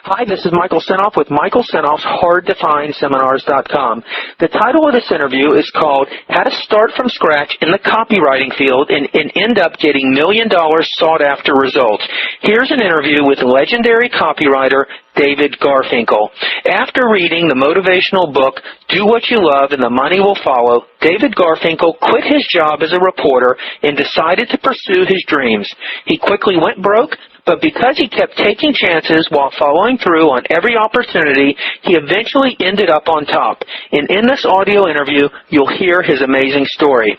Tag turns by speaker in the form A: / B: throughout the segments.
A: Hi, this is Michael Senoff with Michael Senoff's HardToFindSeminars.com. The title of this interview is called How to Start from Scratch in the Copywriting Field and End Up Getting $1 Million Sought-After Results. Here's an interview with legendary copywriter David Garfinkel. After reading the motivational book, Do What You Love and the Money Will Follow, David Garfinkel quit his job as a reporter and decided to pursue his dreams. He quickly went broke, but because he kept taking chances while following through on every opportunity, he eventually ended up on top. And in this audio interview, you'll hear his amazing story.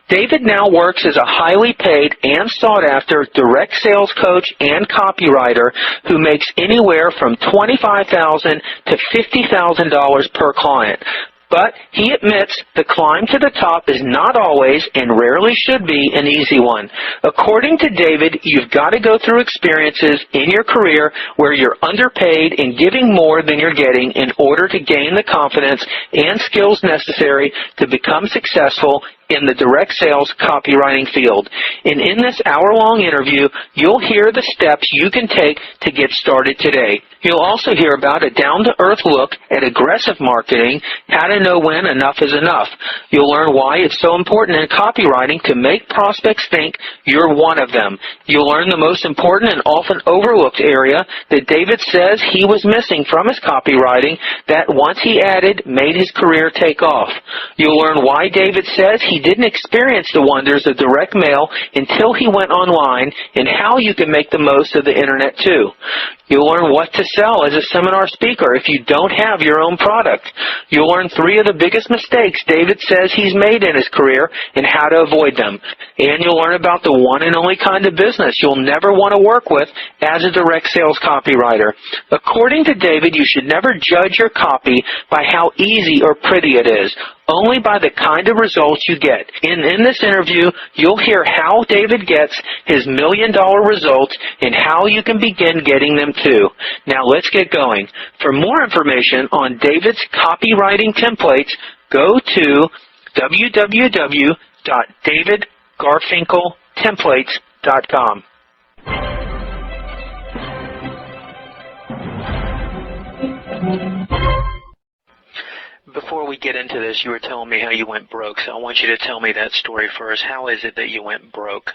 A: David now works as a highly paid and sought-after direct sales coach and copywriter who makes anywhere from $25,000 to $50,000 per client. But he admits the climb to the top is not always and rarely should be an easy one. According to David, you've got to go through experiences in your career where you're underpaid and giving more than you're getting in order to gain the confidence and skills necessary to become successful in the direct sales copywriting field. And in this hour-long interview, you'll hear the steps you can take to get started today. You'll also hear about a down-to-earth look at aggressive marketing, how to know when enough is enough. You'll learn why it's so important in copywriting to make prospects think you're one of them. You'll learn the most important and often overlooked area that David says he was missing from his copywriting that once he added made his career take off. You'll learn why David says he didn't experience the wonders of direct mail until he went online and how you can make the most of the internet too. You'll learn what to sell as a seminar speaker if you don't have your own product. You'll learn 3 of the biggest mistakes David says he's made in his career and how to avoid them. And you'll learn about the one and only kind of business you'll never want to work with as a direct sales copywriter. According to David, you should never judge your copy by how easy or pretty it is, only by the kind of results you get. And in this interview, you'll hear how David gets his $1 million results and how you can begin getting them too. Now let's get going. For more information on David's copywriting templates, go to www.davidgarfinkeltemplates.com. Before we get into this, you were telling me how you went broke, so I want you to tell me that story first. How is it that you went broke?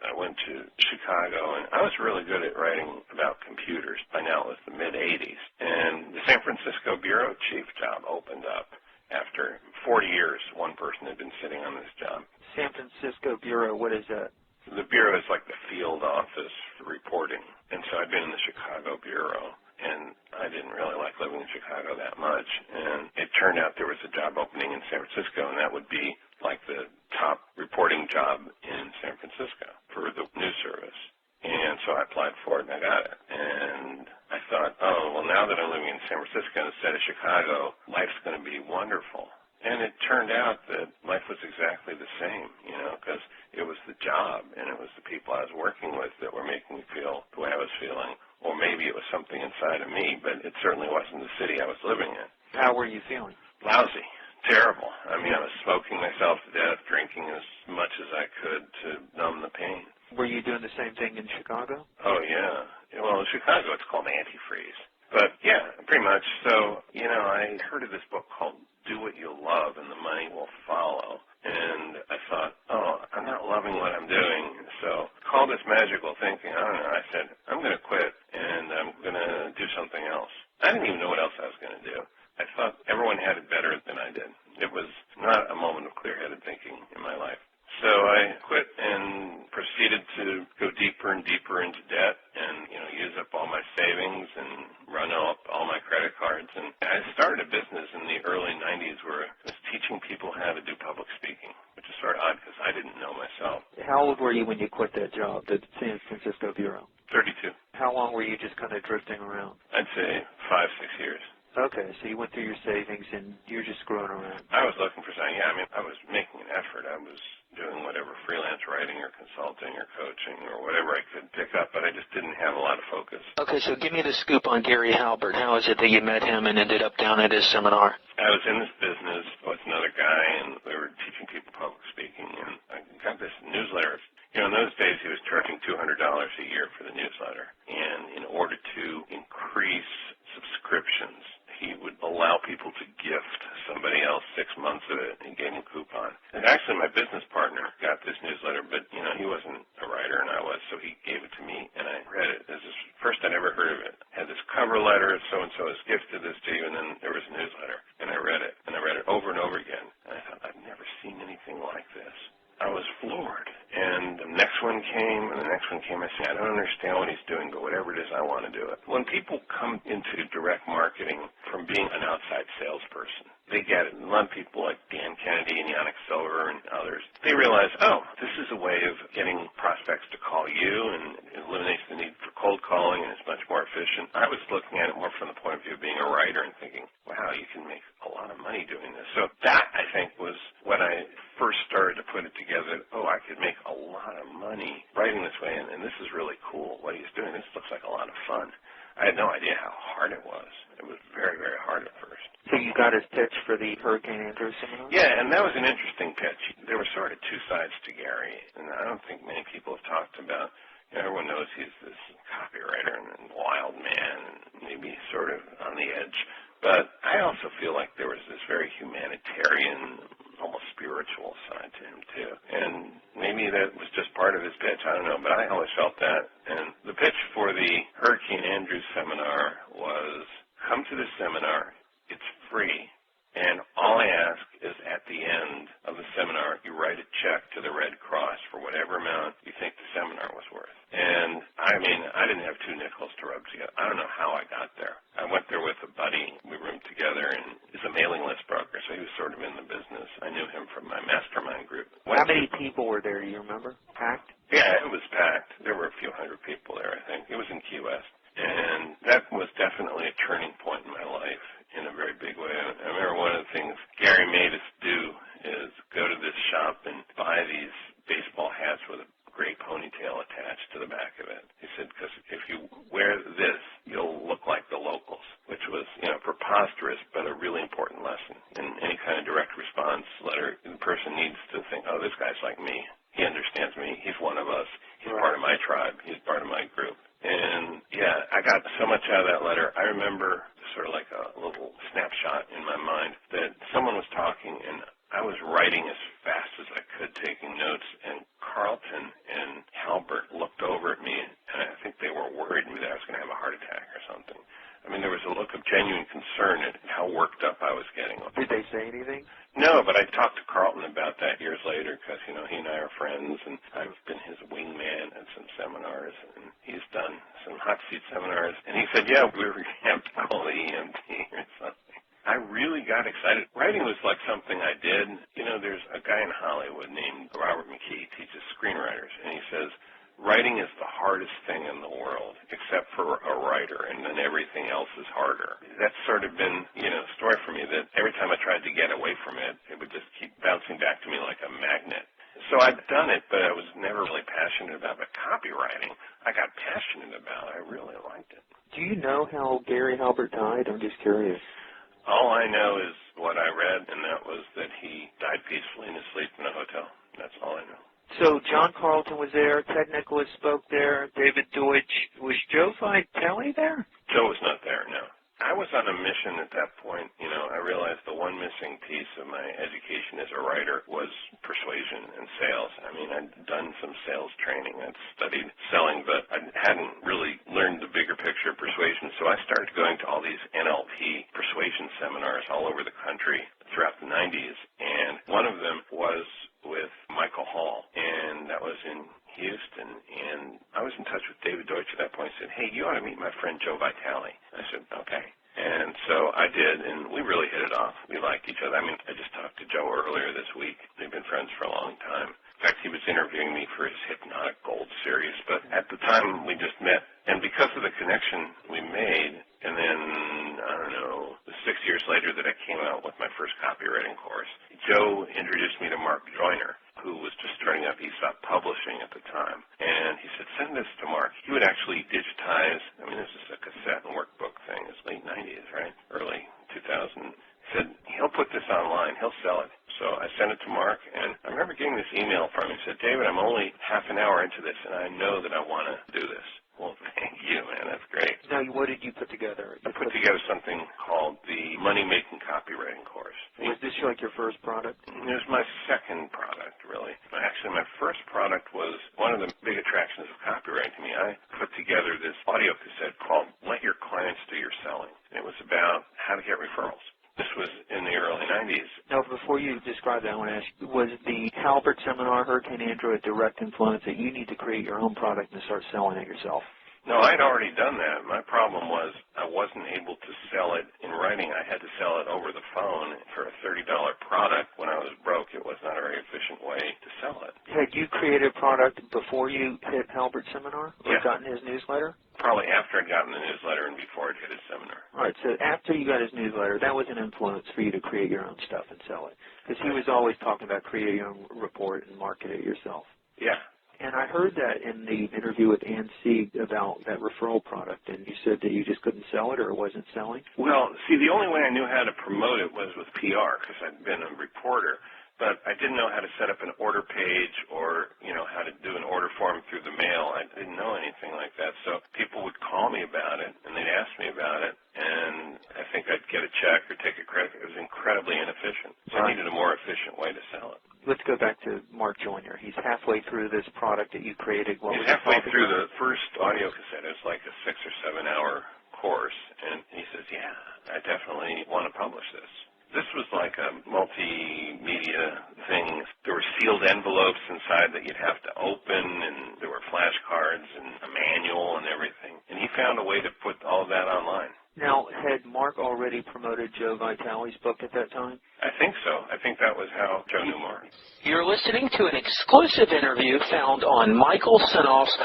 B: I went to Chicago, and I was really good at writing about computers. By now it was the mid-'80s, and the San Francisco bureau chief job opened up. After 40 years, one person had been sitting on this job.
A: San Francisco bureau, what is that?
B: The bureau is like the field office for reporting, and so I'd been in the Chicago bureau. And I didn't really like living in Chicago that much. And it turned out there was a job opening in San Francisco, and that would be like the top reporting job in San Francisco for the news service. And so I applied for it, and I got it. And I thought, oh, well, now that I'm living in San Francisco instead of Chicago, life's going to be wonderful. And it turned out that life was exactly the same, because it was the job and it was the people I was working with that were making me feel the way I was feeling. Or maybe it was something inside of me, but it certainly wasn't the city I was living in.
A: How were you feeling?
B: Lousy. Terrible. I mean, I was smoking myself to death, drinking as much as I could to numb the pain.
A: Were you doing the same thing in Chicago?
B: Oh, yeah. Well, in Chicago, it's called antifreeze. But, yeah, pretty much. So, I heard of this book called Do What You Love and the Money Will Follow. And I thought, oh, I'm not loving what I'm doing. So call this magical thinking. I don't know. I said, I'm going to quit, and I'm going to do something else. I didn't even know what else I was going to do. I thought everyone had it better than I did. It was not a moment of clear-headed thinking in my life. So I quit and proceeded to go deeper and deeper into debt and, use up all my savings and run up all my credit cards. And I started a business in the early 90s where I was teaching people how to do public speaking, which is sort of odd because I didn't know myself.
A: How old were you when you quit that job, the San Francisco bureau?
B: 32.
A: How long were you just kind of drifting around?
B: I'd say 5-6 years.
A: Okay, so you went through your savings and you're just screwing around.
B: I was looking for something. Yeah, I was making an effort. I was doing whatever freelance writing or consulting or coaching or whatever I could pick up, but I just didn't have a lot of focus.
A: Okay, so give me the scoop on Gary Halbert. How is it that you met him and ended up down at his seminar?
B: I was in this business with another guy, and we were teaching people public speaking, and I got this newsletter. In those days, he was charging $200 a year for the newsletter, and in order to increase allow people to gift somebody else 6 months of it and gave them a coupon. And actually, my business partner got this newsletter, but, he wasn't a writer and I was, so he gave it to me, and I read it. This is the first I'd ever heard of it. Had this cover letter, so-and-so has gifted this to you, and then there was a newsletter. And I read it, and I read it over and over again. And I thought, I've never seen anything like this. I was floored. And the next one came, and the next one came. I said, I don't understand what he's doing, but whatever it is, I want to do it. When people come into direct marketing from being an outside salesperson, they get it. And a lot of people like Dan Kennedy and Yannick Silver and others, they realize, this is a way of getting prospects to call you, and it eliminates the need for cold calling, and it's much more efficient. I was looking at it more from the point of view of being a writer and thinking, wow, you can make a lot of money doing this. So that, I think, was when I first started to put it together. I could make a lot of money writing this way, and this is really cool what he's doing. This looks like a lot of fun. I had no idea how hard it was. It was very, very hard at first.
A: So you got his pitch for the Hurricane Andrew seminar?
B: Yeah, and that was an interesting pitch. There were sort of two sides to Gary, and I don't think many people have talked about. Everyone knows he's this copywriter and wild man, and maybe sort of on the edge. But I also feel like there was this very humanitarian, almost spiritual side to him, too. And maybe that was just part of his pitch. I don't know, but I always felt that. And the pitch for the Hurricane Andrew seminar was, come to this seminar. It's free. And all I ask is at the end of the seminar, you write a check to the Red Cross for whatever amount you think the seminar was worth. And, I didn't have two nickels to rub together. I don't know how I got there. I went there with a buddy. We roomed together, and he's a mailing list broker, so he was sort of in the business. I knew him from my mastermind group.
A: How many people were there, do you remember? Packed?
B: Yeah, it was packed. There were a few hundred people there, I think. It was in Key West. And that was definitely a turning point in my life in a very big way. I remember one of the things Gary made us do is go to this shop and buy these baseball hats with a gray ponytail attached to the back of it. He said, because if you wear this, you'll look like the locals, which was, preposterous, but a really important lesson. In any kind of direct response letter, the person needs to think, this guy's like me. He understands me. He's one of us. He's part of my tribe. He's part of my group. And, I got so much out of that letter. I remember sort of like a little snapshot in my mind that someone was talking, and I was writing as fast as I could, taking notes, and Carlton and Halbert looked over at me, and I think they were worried that I was going to have a heart attack or something. There was a look of genuine concern at how worked up I was getting.
A: Did they say anything?
B: No, but I talked to Carlton about that years later because, he and I are friends, and I've been his wingman at some seminars, and he's done some hot seat seminars. And he said, we were going to have to call the EMT or something. I really got excited. Writing was like something I did. There's a guy in Hollywood named Robert McKee, teaches screenwriters, and he says, writing is the hardest thing in the world, except for a writer, and then everything else is harder. That's sort of been, a story for me that every time I tried to get away from it, it would just keep bouncing back to me like a magnet. So I'd done it, but I was never really passionate about it. But copywriting, I got passionate about. I really liked it.
A: Do you know how Gary Halbert died? I'm just curious.
B: All I know is what I read, and that was that he died peacefully in his sleep in a hotel. That's all I know.
A: So John Carlton was there, Ted Nicholas spoke there, David Deutsch. Was Joe Vitale there?
B: Joe was not there, no. I was on a mission at that point. I realized the one missing piece of my education as a writer was persuasion and sales. I'd done some sales training. I'd studied selling, but I hadn't really learned the bigger picture of persuasion. So I started going to all these NLP persuasion seminars all over the country throughout the 90s. And one of them was with Michael Hall, and that was in Houston, and I was in touch with David Deutsch at that point. He said, hey, you ought to meet my friend Joe Vitale. I said, okay. And so I did, and we really hit it off. We liked each other. I just talked to Joe earlier this week. They've been friends for a long time. In fact, he was interviewing me for his Hypnotic Gold series, but at the time we just met, and because of the connection we made, and then, 6 years later that I came out with my first copywriting course, Joe introduced me to Mark Joyner, who was just starting up Aesop Publishing at the time. And he said, send this to Mark. He would actually digitize, this is a cassette and workbook thing. It's late 90s, right? Early 2000. He said, he'll put this online. He'll sell it. So I sent it to Mark, and I remember getting this email from him. He said, David, I'm only half an hour into this, and I know that I want to do this. Well, thank you, man. That's great.
A: Now, what did you put together?
B: I put together something called the Money-Making Copywriting course.
A: Was this like your first product?
B: It was my second product, really. Actually, my first product was one of the big attractions of copywriting to me. I put together this audio cassette called Let Your Clients Do Your Selling. And it was about how to get referrals. This was in the early 90s.
A: Now, before you describe that, I want to ask, was the Halbert seminar, Hurricane Andrew, a direct influence that you need to create your own product and start selling it yourself?
B: No, I'd already done that. My problem was I wasn't able to sell it in writing. I had to sell it over the phone for a $30 product. When I was broke, it was not a very efficient way to sell it.
A: Had you created a product before you hit Halbert's seminar or gotten his newsletter?
B: Probably after I'd gotten the newsletter and before I'd hit his seminar.
A: All right, so after you got his newsletter, that was an influence for you to create your own stuff and sell it. Because he was always talking about creating your own report and market it yourself.
B: Yeah.
A: And I heard that in the interview with Ann Sieg about that referral product, and you said that you just couldn't sell it or it wasn't selling?
B: Well, see, the only way I knew how to promote it was with PR because I'd been a reporter. But I didn't know how to set up an order page or, how to do an order form through the mail. I didn't know anything like that. So people would call me about it, and they'd ask me about it, and I think I'd get a check or take a credit. It was incredibly inefficient. So I needed a more efficient way to sell it.
A: Let's go back to Mark Joyner. He's halfway through this product that you created.
B: He's halfway through the first audio cassette. It was like a 6 or 7 hour course, and he says, yeah, I definitely want to publish this. This was like a multimedia thing. There were sealed envelopes inside that you'd have to open, and there were flashcards and a manual and everything. And he found a way to put all of that online.
A: Now, had Mark already promoted Joe Vitale's book at that time?
B: I think so. I think that was how Joe knew Mark.
A: You're listening to an exclusive interview found on Michael Senoff's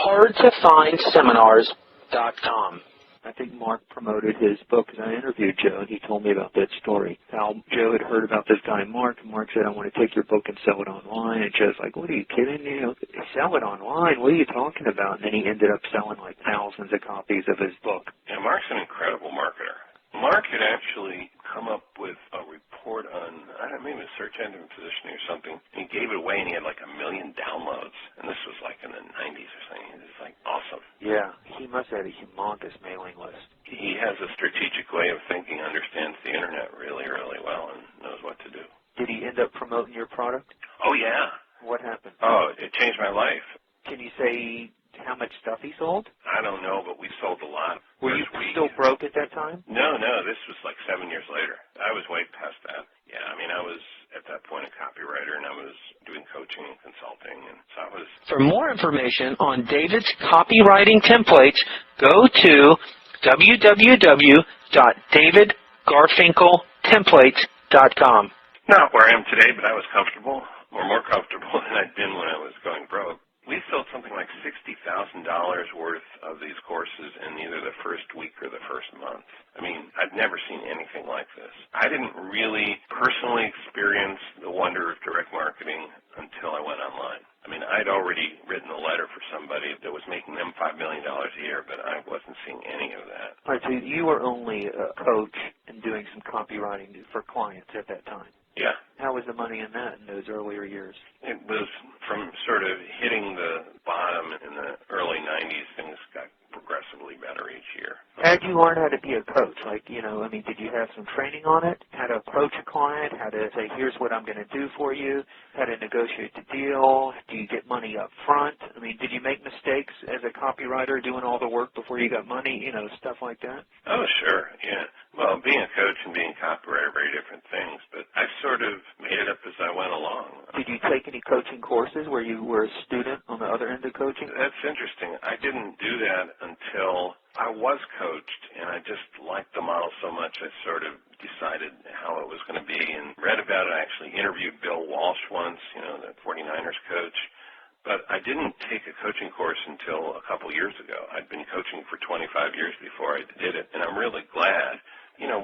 A: HardToFindSeminars.com. I think Mark promoted his book because I interviewed Joe, and he told me about that story. How Joe had heard about this guy, Mark, and Mark said, I want to take your book and sell it online. And Joe's like, what are you kidding me? Sell it online? What are you talking about? And then he ended up selling like thousands of copies of his book.
B: Yeah, Mark's an incredible marketer. Mark had actually come up with a report on, I don't know, maybe a search engine positioning or something, and he gave it away, and he had like 1 million downloads. And this was like in the 90s or something. It was like awesome.
A: Yeah, he must have had a humongous mailing list.
B: He has a strategic way of thinking, understands the internet really, really well, and knows what to do.
A: Did he end up promoting your product?
B: Oh, yeah.
A: What happened?
B: Oh, it changed my life.
A: Can you say how much stuff he sold?
B: I don't know, but we sold a lot.
A: Were you still broke at that time?
B: No, this was like 7 years later. I was way past that. Yeah, I mean, I was at that point a copywriter, and I was doing coaching and consulting, and so I was...
A: For more information on David's copywriting templates, go to www.davidgarfinkeltemplates.com.
B: Not where I am today, but I was comfortable, or more comfortable than I'd been when I was going broke. We sold something like $60,000 worth of these courses in either the first week or the first month. I mean, I'd never seen anything like this. I didn't really personally experience the wonder of direct marketing until I went online. I mean, I'd already written a letter for somebody that was making them $5 million a year, but I wasn't seeing any of that.
A: All right, so you were only a coach and doing some copywriting for clients at that time.
B: Yeah.
A: How was the money in that in those earlier years?
B: It was from sort of hitting the bottom in the early 90s, things got progressively better each year.
A: How did you learn how to be a coach? Like, did you have some training on it? How to approach a client? How to say, here's what I'm going to do for you? How to negotiate the deal? Do you get money up front? I mean, did you make mistakes as a copywriter doing all the work before you got money? Stuff like that?
B: Oh, sure, yeah. Well, being a coach and being a copywriter are very different things, but I sort of made it up as I went along.
A: Did you take any coaching courses where you were a student on the other end of coaching?
B: That's interesting. I didn't do that until I was coached, and I just liked the model so much I sort of decided how it was going to be and read about it. I actually interviewed Bill Walsh once, the 49ers coach. But I didn't take a coaching course until a couple years ago. I'd been coaching for 25 years before I did it, and I'm really glad.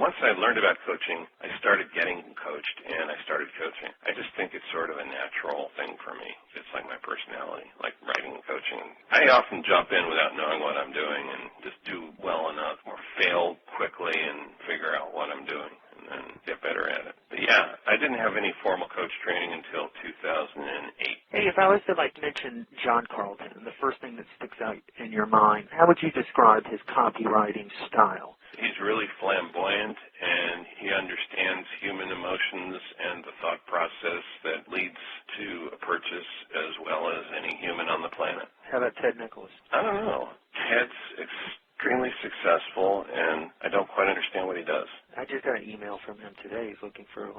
B: Once I learned about coaching, I started getting coached, and I started coaching. I just think it's sort of a natural thing for me. It's like my personality, like writing and coaching. I often jump in without knowing what I'm doing and just do well enough or fail quickly and figure out what I'm doing and then get better at it. But yeah, I didn't didn't have any formal coach training until 2008.
A: Hey, if I was to mention John Carlton, the first thing that sticks out in your mind, how would you describe his copywriting style?
B: He's really flamboyant, and he understands human emotions and the thought process that leads to a purchase as well as any human on the planet.
A: How about Ted Nicholas?
B: I don't know. Ted's extremely successful, and I don't quite understand what he does.
A: I just got an email from him today. He's looking for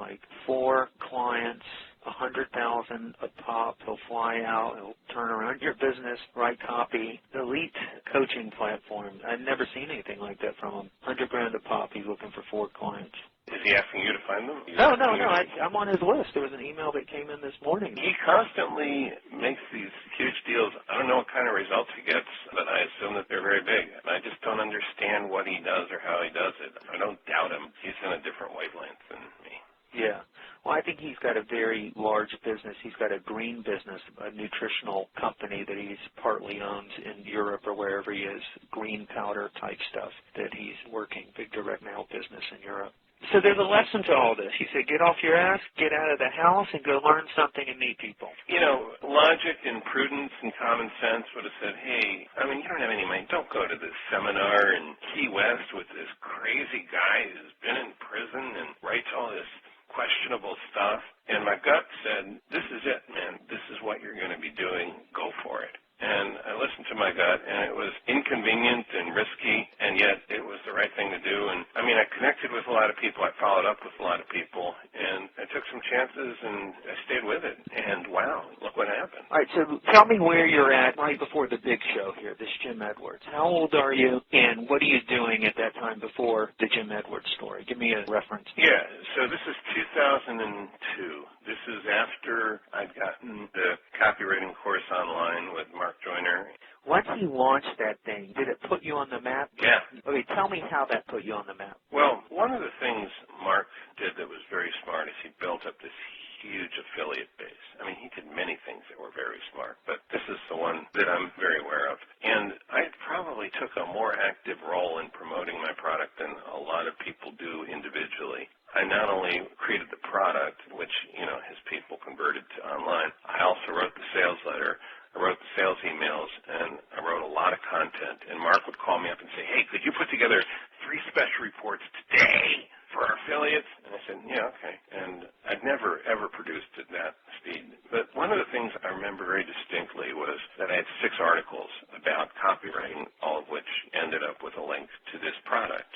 A: 4 clients, $100,000 a pop. He'll fly out. He'll turn around your business, write copy. Elite coaching platform. I've never seen anything like that from him. $100,000 a pop. He's looking for 4 clients.
B: Is he asking you to find them?
A: No. I'm on his list. There was an email that came in this morning.
B: He constantly makes these huge deals. I don't know what kind of results he gets, but I assume that they're very big. I just don't understand what he does or how he does it. I don't doubt him. He's in a different wavelength than me.
A: Yeah. Well, I think he's got a very large business. He's got a green business, a nutritional company that he's partly owns in Europe or wherever he is, green powder type stuff that he's working, big direct mail business in Europe. So there's a lesson to all this. He said, get off your ass, get out of the house, and go learn something and meet people.
B: Logic and prudence and common sense would have said, hey, you don't have any money. Don't go to this seminar in Key West with this crazy guy who's been in prison and writes all this questionable stuff. And my gut said, this is it, man. This is what you're going to be doing. Go for it. And I listened to my gut, and it was inconvenient and risky, and yet it was the right thing to do. And, I connected with a lot of people. I followed up with a lot of people, and I took some chances, and I stayed with it. And, wow, look what happened.
A: All right, so tell me where you're at right before the big show here, this Jim Edwards. How old are you, and what are you doing at that time before the Jim Edwards story? Give me a reference.
B: Yeah, so this is 2002. This is after I'd gotten the copywriting course online with Mark Joyner.
A: Once he launched that thing, did it put you on the map?
B: Yeah.
A: Okay, tell me how that put you on the map.
B: Well, one of the things Mark did that was very smart is he built up this huge affiliate base. He did many things that were very smart, but this is the one that I'm very aware of. And I probably took a more active role in promoting my product than a lot of people do individually. I not only created the product, which, his people converted to online, I also wrote the sales letter, I wrote the sales emails, and I wrote a lot of content. And Mark would call me up and say, hey, could you put together 3 special reports today for our affiliates? And I said, yeah, okay. And I'd never, ever produced at that speed. But one of the things I remember very distinctly was that I had 6 articles about copywriting, all of which ended up with a link to this product.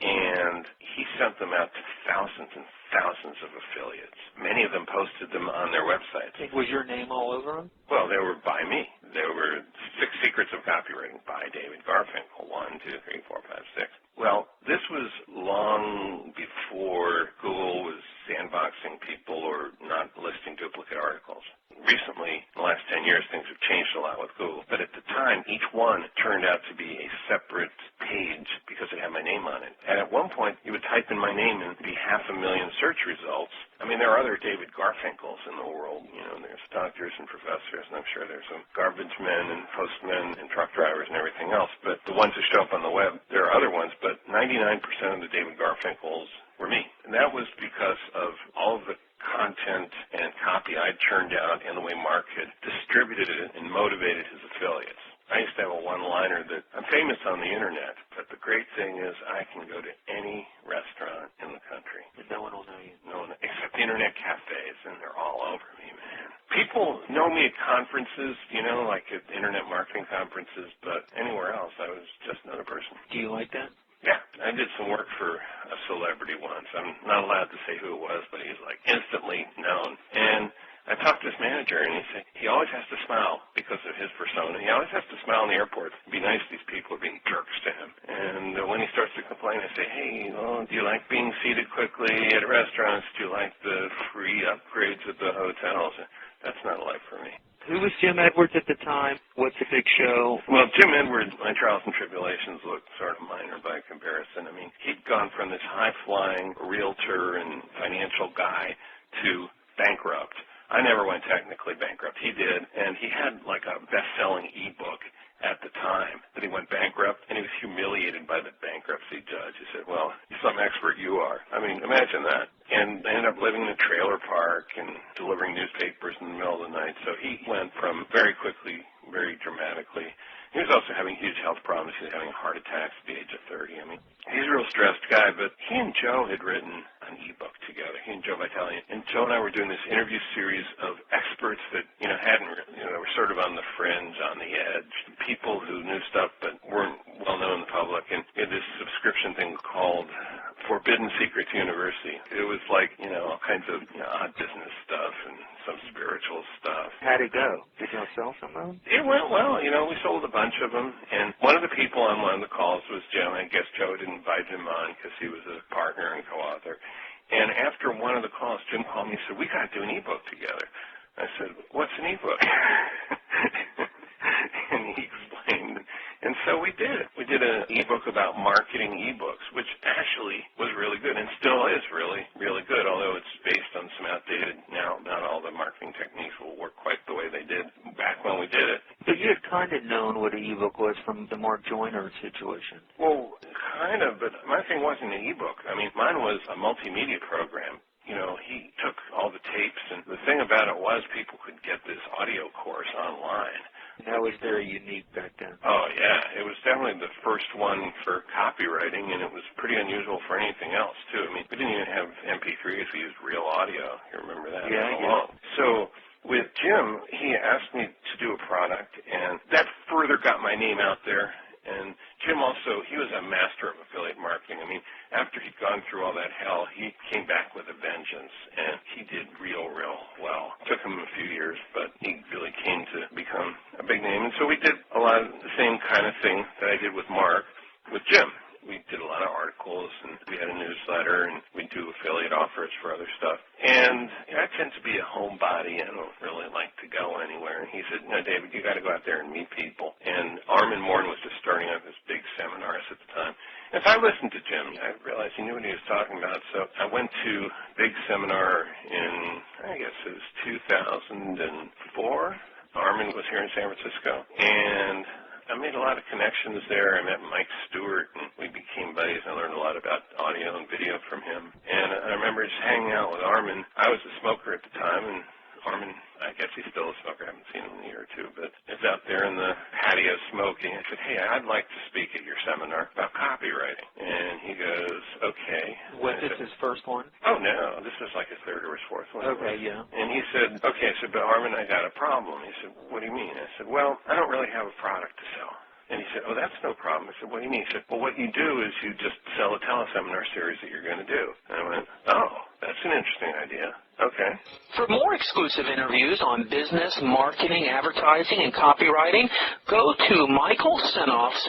B: And he sent them out to thousands and thousands of affiliates. Many of them posted them on their websites.
A: Was your name all over them?
B: Well, they were by me. There were 6 Secrets of Copywriting by David Garfinkel, 1, 2, 3, 4, 5, 6. Well, this was long before Google was sandboxing people or not listing duplicate articles. Recently, in the last 10 years, things have changed a lot with Google. But at the time, each one turned out to be a separate page because it had my name on it. And at one point, you would type in my name and it'd be 500,000 search results. There are other David Garfinkels in the world. There's doctors and professors, and I'm sure there's some garbage men and postmen and truck drivers and everything else. But the ones who show up on the web, there are other ones, but 99% of the David Garfinkels were me. And that was because of all of the content and copy I'd churned out and the way Mark had distributed it and motivated his affiliates. I used to have a one-liner that I'm famous on the internet, but the great thing is I can go to any restaurant in the country.
A: And no one will know you.
B: No one, except the internet cafes, and they're all over me, man. People know me at conferences, like at internet marketing conferences, but anywhere else I was just another person.
A: Do you like that?
B: Yeah, I did some work for a celebrity once. I'm not allowed to say who it was, but he's instantly known. And I talked to his manager, and he said he always has to smile because of his persona. He always has to smile in the airport. It'd be nice these people are being jerks to him. And when he starts to complain, I say, hey, do you like being seated quickly at restaurants? Do you like the free upgrades at the hotels? That's not a life for me.
A: Who was Jim Edwards at the time? What's the big show?
B: Well, Jim Edwards, my trials and tribulations looked sort of minor by comparison. He'd gone from this high-flying realtor and financial guy to bankrupt. I never went technically bankrupt. He did, and he had like a best-selling ebook, at the time that he went bankrupt, and he was humiliated by the bankruptcy judge. He said, well, you're some expert you are. I mean, imagine that. And they ended up living in a trailer park and delivering newspapers in the middle of the night. So he went from very quickly, very dramatically. He was also having huge health problems. He was having a heart attack at the age of 30. I mean, he's a real stressed guy, but he and Joe had written an ebook together, he and Joe Vitale. And Joe and I were doing this interview series of experts that, were sort of on the fringe, on the edge, people who knew stuff but weren't well known in the public. And we had this subscription thing called Forbidden Secrets University. It was like, all kinds of odd business stuff and some spiritual stuff.
C: How'd it go? Did y'all sell some of them?
B: It went well. We sold a bunch of them. And one of the people on one of the calls was Joe. I guess Joe had invited him on because he was a partner and co-author. And after one of the calls, Jim called me and said, we got to do an ebook together. I said, what's an ebook? And he explained. And so we did. We did an ebook about marketing ebooks, which actually was really good and still is really, really good, although it's based on some outdated now. Not all the marketing techniques will work quite the way they did back when we did it.
C: But you had kind of known what an ebook was from the Mark Joyner situation.
B: Well, kind of, but my thing wasn't an ebook. I mean, mine was a multimedia program. He took all the tapes, and the thing about it was people could get this audio course online.
C: That was very unique back then.
B: Oh, yeah. It was definitely the first one for copywriting, and it was pretty unusual for anything else, too. I mean, we didn't even have MP3s. We used real audio. You remember that?
C: Yeah.
B: So with Jim, he asked me to do a product, and that further got my name out there. And Jim also, he was a master of affiliate marketing. I mean, after he'd gone through all that hell, he came back with a vengeance, and he did real well. It took him a few years, but he really came to become a big name. And so we did a lot of the same kind of thing that I did with Mark, with Jim. We did a lot of articles, and we had a newsletter, and we do affiliate offers for other stuff. And I tend to be a homebody. I don't really like to go anywhere. And he said, no, David, you got to go out there and meet people. And Armin Morton was just starting up his big seminars at the time. If I listened to Jim, I realized he knew what he was talking about. So I went to a big seminar in, I guess it was 2004. Armin was here in San Francisco. And I made a lot of connections there. I met Mike Stewart, and we became buddies. I learned a lot about audio and video from him. And I remember just hanging out with Armin. I was a smoker at the time, and Armin, I guess he's still a smoker. I haven't seen him in a year or two, but is out there in the patio smoking. I said, hey, I'd like to speak at your seminar about copywriting. And he goes, okay.
C: Was this his first one?
B: Oh, no. This was like his third or his fourth one.
C: Okay, yeah.
B: And he said, okay. I said, but Armin, I got a problem. He said, what do you mean? I said, well, I don't really have a product to sell. And he said, oh, that's no problem. I said, what do you mean? He said, well, what you do is you just sell a teleseminar series that you're going to do. And I went, oh, that's an interesting idea. Okay.
A: For more exclusive interviews on business, marketing, advertising, and copywriting, go to Michael Senoff's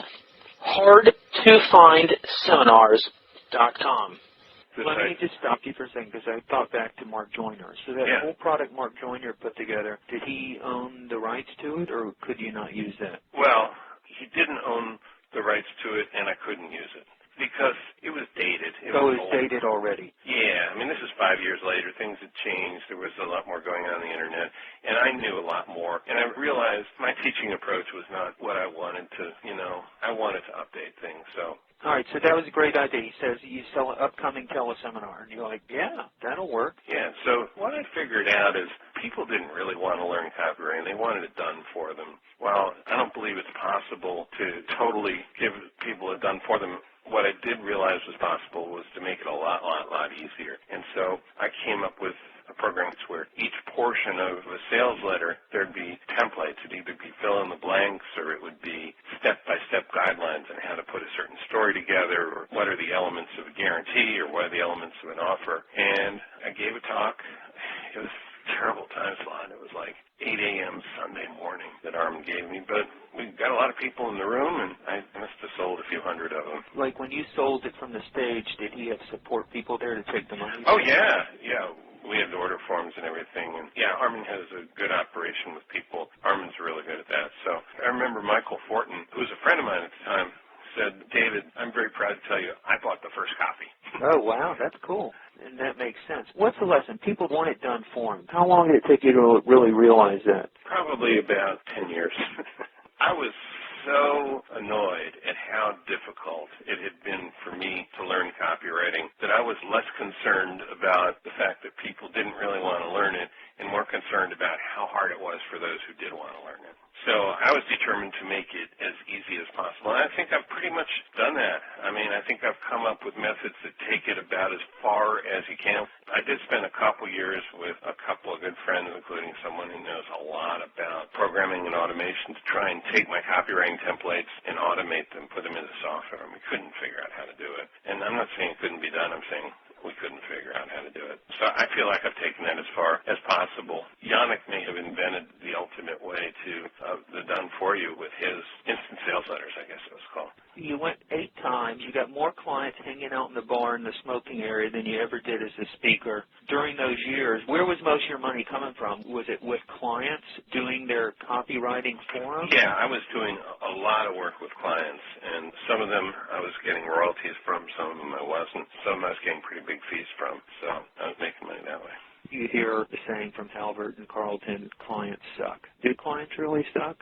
A: hardtofindseminars.com.
C: Let me just stop you for a second because I thought back to Mark Joyner. So that whole product Mark Joyner put together, did he own the rights to it, or could you not use that?
B: Well, he didn't own the rights to it, and I couldn't use it because it was dated.
C: It was dated already.
B: Yeah. I mean, this is 5 years later. Things had changed. There was a lot more going on the Internet, and I knew a lot more. And I realized my teaching approach was not what I wanted to, I wanted to update things, so.
C: All right, so that was a great idea. He says you sell an upcoming teleseminar, and you're like, yeah, that'll work.
B: Yeah, so what I figured out is people didn't really want to learn copywriting. They wanted it done for them. Well, I don't believe it's possible to totally give people it done for them. What I did realize was possible was to make it a lot easier. And so I came up with a program where each portion of a sales letter, there'd be templates. It'd either be fill in the blanks or it would be step-by-step guidelines on how to put a certain story together or what are the elements of a guarantee or what are the elements of an offer. And I gave a talk. It was a terrible time slot. It was like 8 a.m. Sunday morning that Armin gave me, but we got a lot of people in the room, and I must have sold a few hundred of them.
C: Like when you sold it from the stage, did he have support people there to take the money?
B: Oh, yeah. We had order forms and everything, and Armin has a good operation with people. Armin's really good at that. So I remember Michael Fortin, who was a friend of mine at the time, said, David, I'm very proud to tell you, I bought the first copy.
C: Oh, wow, that's cool. And that makes sense. What's the lesson? People want it done for them. How long did it take you to really realize that?
B: Probably about 10 years. I was so annoyed at how difficult it had been for me to learn copywriting that I was less concerned about the fact that people didn't really want to learn it and more concerned about how hard it was for those who did want to learn it. So I was determined to make it as easy as possible, and I think I've pretty much done that. I mean, I think I've come up with methods that take it about as far as you can. I did spend a couple years with a couple of good friends, including someone who knows a lot about programming and automation, to try and take my copywriting templates and automate them, put them into software, and we couldn't figure out how to do it. And I'm not saying it couldn't be done. I'm saying we couldn't figure out how to do it. So I feel like I've taken that as far as possible. Yannick may have invented the ultimate way to the done for you with his instant sales letters, I guess it was called.
C: You went 8 times. You got more clients hanging out in the bar in the smoking area than you ever did as a speaker. During those years, where was most of your money coming from? Was it with clients doing their copywriting for them?
B: Yeah, I was doing a lot of work with clients, and some of them I was getting royalties from, some of them I wasn't. Some of them I was getting pretty big fees from, so I was making money that way.
C: You hear the saying from Halbert and Carlton, clients suck. Do clients really suck?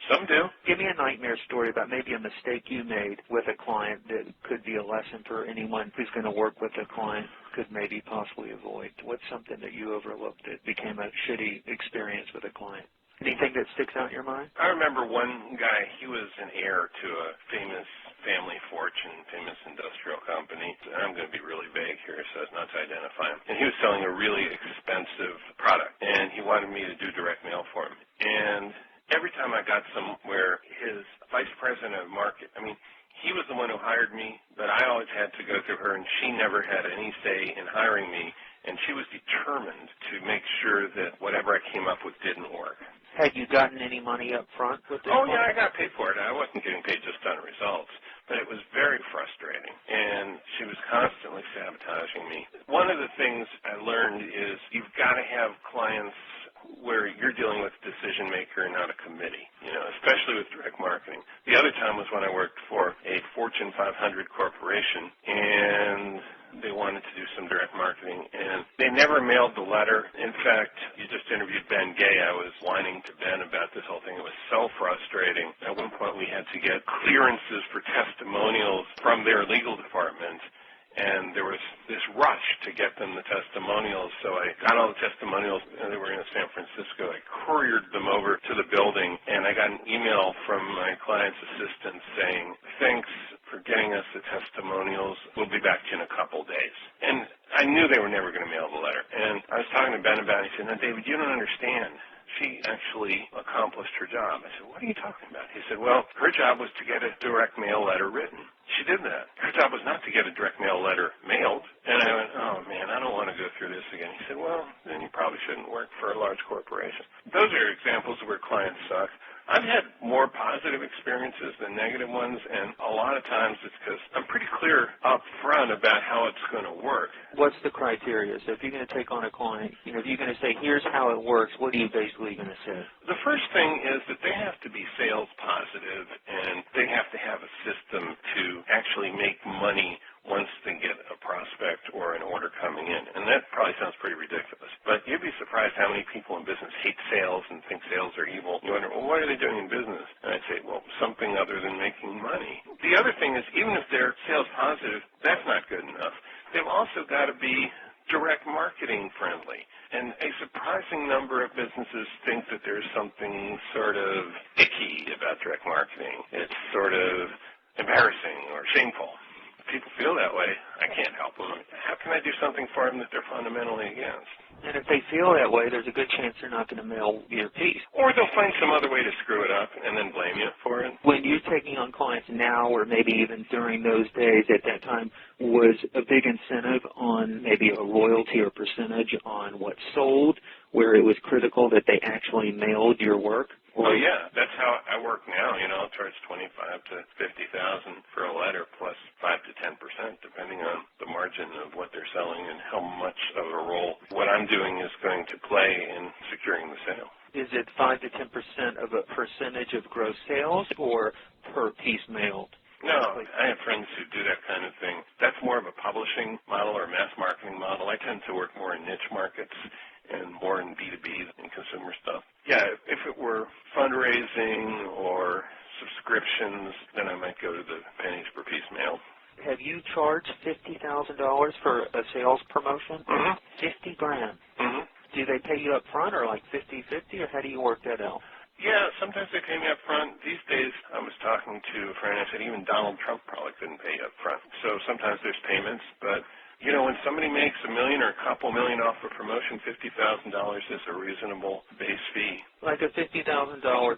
B: Some do.
C: Give me a nightmare story about maybe a mistake you made with a client that could be a lesson for anyone who's going to work with a client could maybe possibly avoid. What's something that you overlooked that became a shitty experience with a client? Anything that sticks out in your mind?
B: I remember one guy, he was an heir to a famous family fortune, famous industrial company. I'm going to be really vague here so as not to identify him. And he was selling a really expensive product, and he wanted me to do direct mail for him. And every time I got somewhere, his vice president of market, he was the one who hired me, but I always had to go through her, and she never had any say in hiring me, and she was determined to make sure that whatever I came up with didn't work.
C: Had you gotten any money up front with this?
B: Oh, yeah, I got paid for it. I wasn't getting paid just on results, but it was very frustrating, and she was constantly sabotaging me. One of the things I learned is you've got to have clients where you're dealing with a decision maker, not a committee, especially with direct marketing. The other time was when I worked for a Fortune 500 corporation, and they wanted to do some direct marketing, and they never mailed the letter. In fact, you just interviewed Ben Gay. I was whining to Ben about this whole thing. It was so frustrating. At one point, we had to get clearances for testimonials from their legal department, and there was this rush to get them the testimonials, so I got all the testimonials, and they were in San Francisco. I couriered them over to the building, and I got an email from my client's assistant saying, thanks for getting us the testimonials. We'll be back to you in a couple days. And I knew they were never going to mail the letter. And I was talking to Ben about it. He said, no, David, you don't understand. She actually accomplished her job. I said, what are you talking about? He said, well, her job was to get a direct mail letter written. She did that. Her job was not to get a direct mail letter mailed. And I went, oh, man, I don't want to go through this again. He said, well, then you probably shouldn't work for a large corporation. Those are examples where clients suck. I've had more positive experiences than negative ones, and a lot of times it's because I'm pretty clear up front about how it's going to work.
C: What's the criteria? So if you're going to take on a client, if you're going to say, here's how it works, what are you basically going to say?
B: The first thing is that they have to be sales positive, and they have to have a system to actually make money once they get a prospect or an order coming in. And that probably sounds pretty ridiculous. But you'd be surprised how many people in business hate sales and think sales are evil. You wonder, well, what are they doing in business? And I'd say, well, something other than making money. The other thing is, even if they're sales positive, that's not good enough. They've also got to be direct marketing friendly. And a surprising number of businesses think that there's something sort of icky about direct marketing. It's sort of embarrassing or shameful. People feel that way. I can't help them. How can I do something for them that they're fundamentally against?
C: And if they feel that way, there's a good chance they're not going to mail your piece.
B: Or they'll find some other way to screw it up and then blame you for it.
C: When you're taking on clients now, or maybe even during those days at that time, was a big incentive on maybe a royalty or percentage on what sold, where it was critical that they actually mailed your work?
B: Oh, yeah. That's how I work now. I'll charge $25,000 to $50,000 for a letter plus 5 to 10%, depending on the margin of what they're selling and how much of a role what I'm doing is going to play in securing the sale.
C: Is it 5 to 10% of a percentage of gross sales or per piece mailed?
B: No, I have friends who do that kind of thing. That's more of a publishing model or mass marketing model. I tend to work more in niche markets and more in B2B and consumer stuff. Yeah, if it were fundraising or subscriptions, then I might go to the pennies per piece mail.
C: Have you charged $50,000 for a sales promotion?
B: Mm-hmm.
C: $50,000.
B: Mm-hmm.
C: Do they pay you up front or like 50-50, or how do you work that out?
B: Yeah, sometimes they pay me up front. These days, I was talking to a friend, I said even Donald Trump probably couldn't pay you up front. So sometimes there's payments, but, you know, when somebody makes $1 million or a couple million off a promotion, $50,000 is a reasonable base fee.
C: Like a $50,000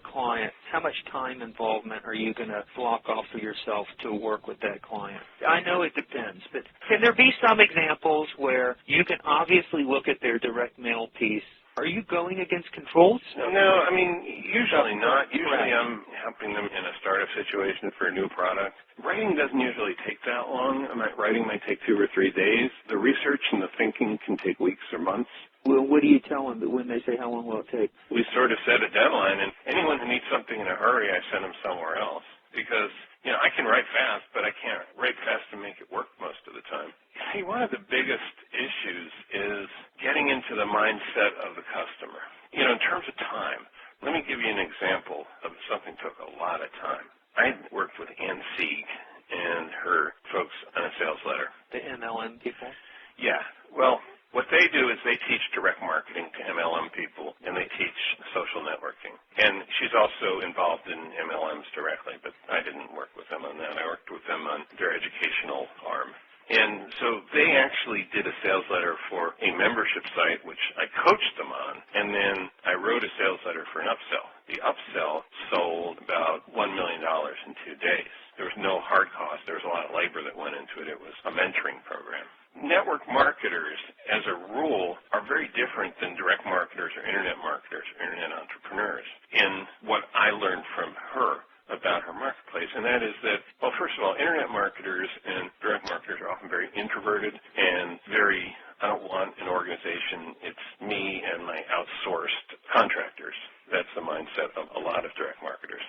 C: client, how much time involvement are you going to block off for yourself to work with that client? I know it depends, but can there be some examples where you can obviously look at their direct mail piece? Are you going against controls?
B: No, I mean, usually not. Usually I'm helping them in a startup situation for a new product. Writing doesn't usually take that long. Writing might take 2 or 3 days. The research and the thinking can take weeks or months.
C: Well, what do you tell them when they say how long will it take?
B: We sort of set a deadline, and anyone who needs something in a hurry, I send them somewhere else. Because, you know, I can write fast, but I can't write fast and make it work most of the time. See, one of the biggest issues is getting into the mindset of the customer. You know, in terms of time, let me give you an example of something that took a lot of time. I worked with Ann Sieg and her folks on a sales letter.
C: The MLM people?
B: Yeah. Well, what they do is they teach direct marketing to MLM people, and they teach social networking. And she's also involved in MLMs directly, but I didn't work with them on that. I worked with them on their educational arm. And so they actually did a sales letter for a membership site, which I coached them on, and then I wrote a sales letter for an upsell. The upsell sold about $1 million in 2 days. There was no hard cost. There was a lot of labor that went into it. It was a mentoring program. Network marketers, as a rule, are very different than direct marketers or internet marketers or internet entrepreneurs in what I learned from her about her marketplace, and that is that, well, first of all, internet marketers and direct marketers are often very introverted and very, I don't want an organization, it's me and my outsourced contractors. That's the mindset of a lot of direct marketers.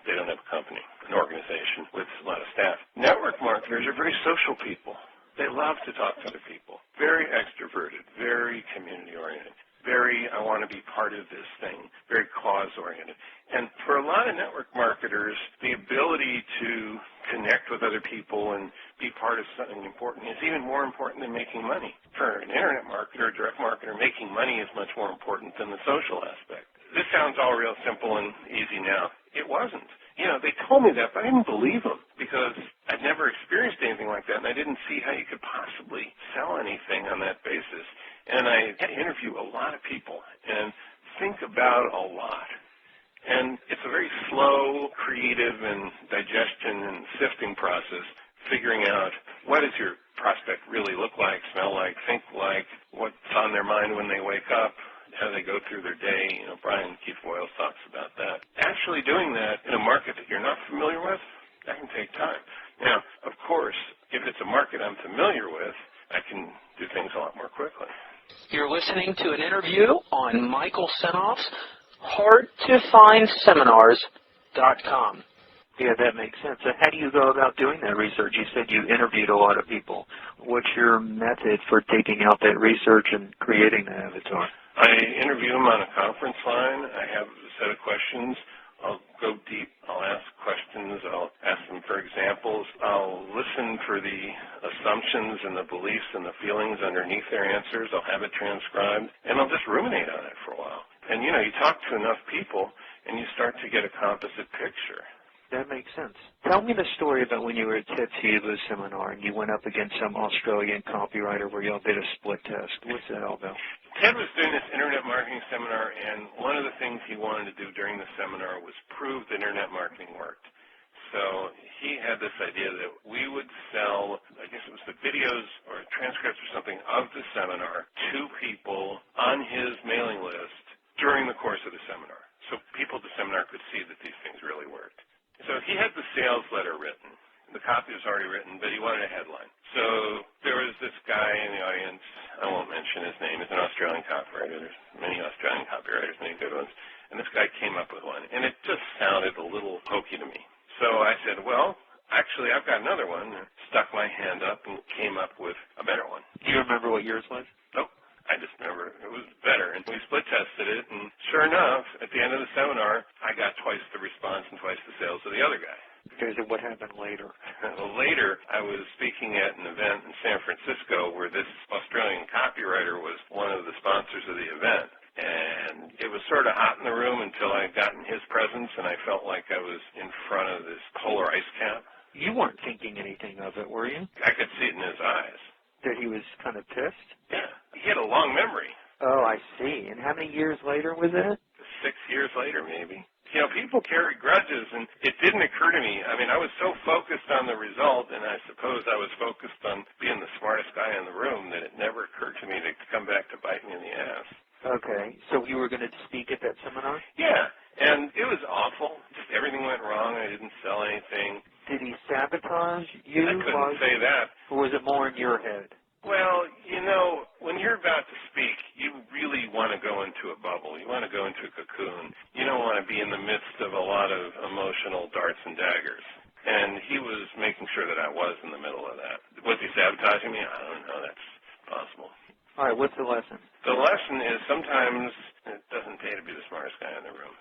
B: They don't have a company, an organization with a lot of staff. Network marketers are very social people. They love to talk to other people. Very extroverted, very community-oriented. Very, I want to be part of this thing, very cause-oriented. And for a lot of network marketers, the ability to connect with other people and be part of something important is even more important than making money. For an internet marketer, direct marketer, making money is much more important than the social aspect. This sounds all real simple and easy now. It wasn't. You know, they told me that, but I didn't believe them because I'd never experienced anything like that, and I didn't see how you could possibly sell anything on that basis. And I had to interview a lot of people and think about a lot. And it's a very slow, creative, and digestion and sifting process, figuring out what does your prospect really look like, smell like, think like, what's on their mind when they wake up, how they go through their day. You know, Brian Keith Boyle talks about that. Actually doing that in a market that you're not familiar with, that can take time. Now, of course, if it's a market I'm familiar with, I can do things a lot more quickly.
A: You're listening to an interview on Michael Senoff's HardToFindSeminars.com.
C: Yeah, that makes sense. So how do you go about doing that research? You said you interviewed a lot of people. What's your method for taking out that research and creating the avatar?
B: I interview them on a conference line. I have a set of questions. I'll go deep. I'll ask questions. I'll ask them for examples. I'll listen for the assumptions and the beliefs and the feelings underneath their answers. I'll have it transcribed, and I'll just ruminate on it for a while. And, you know, you talk to enough people, and you start to get a composite picture.
C: That makes sense. Tell me the story about when you were at Ted Huber's seminar and you went up against some Australian copywriter where y'all did a split test. What's that all about?
B: Ted was doing this internet marketing seminar, and one of the things he wanted to do during the seminar was prove that internet marketing worked. So he had this idea that we would sell, I guess it was the videos or transcripts or something of the seminar to people on his mailing list during the course of the seminar. So people at the seminar could see that these things really worked. So he had the sales letter written. The copy was already written, but he wanted a headline. So there was this guy in the audience. I won't mention his name. He's an Australian copywriter. There's many Australian copywriters, many good ones. And this guy came up with one, and it just sounded a little hokey to me. So I said, well, actually, I've got another one. Stuck my hand up and came up with a better one.
C: Do you remember what yours was?
B: Nope. I just remember it was better. And we split tested it, and sure enough, at the end of the seminar, I got twice the response and twice the sales of the other guy.
C: Okay, so what happened later?
B: Well, later, I was speaking at an event in San Francisco where this Australian copywriter was one of the sponsors of the event. And it was sort of hot in the room until I got in his presence, and I felt like I was in front of this polar ice cap.
C: You weren't thinking anything of it, were you?
B: I could see it in his eyes.
C: That he was kind of pissed?
B: Yeah. He had a long memory.
C: Oh, I see. And how many years later was that?
B: 6 years later, maybe. You know, people carry grudges, and it didn't occur to me. I mean, I was so focused on the result, and I suppose I was focused on being the smartest guy in the room, that it never occurred to me to come back to bite me in the ass.
C: Okay, so you were going to speak at that seminar?
B: Yeah, and it was awful. Just everything went wrong. I didn't sell anything.
C: Did he sabotage you?
B: I couldn't say that.
C: Or was it more in your head?
B: Well, you know, when you're about to speak, you really want to go into a bubble. You want to go into a cocoon. You don't want to be in the midst of a lot of emotional darts and daggers. And he was making sure that I was in the middle of that. Was he sabotaging me? I don't know. That's possible.
C: All right, what's the lesson?
B: The lesson is sometimes it doesn't pay to be the smartest guy in the room.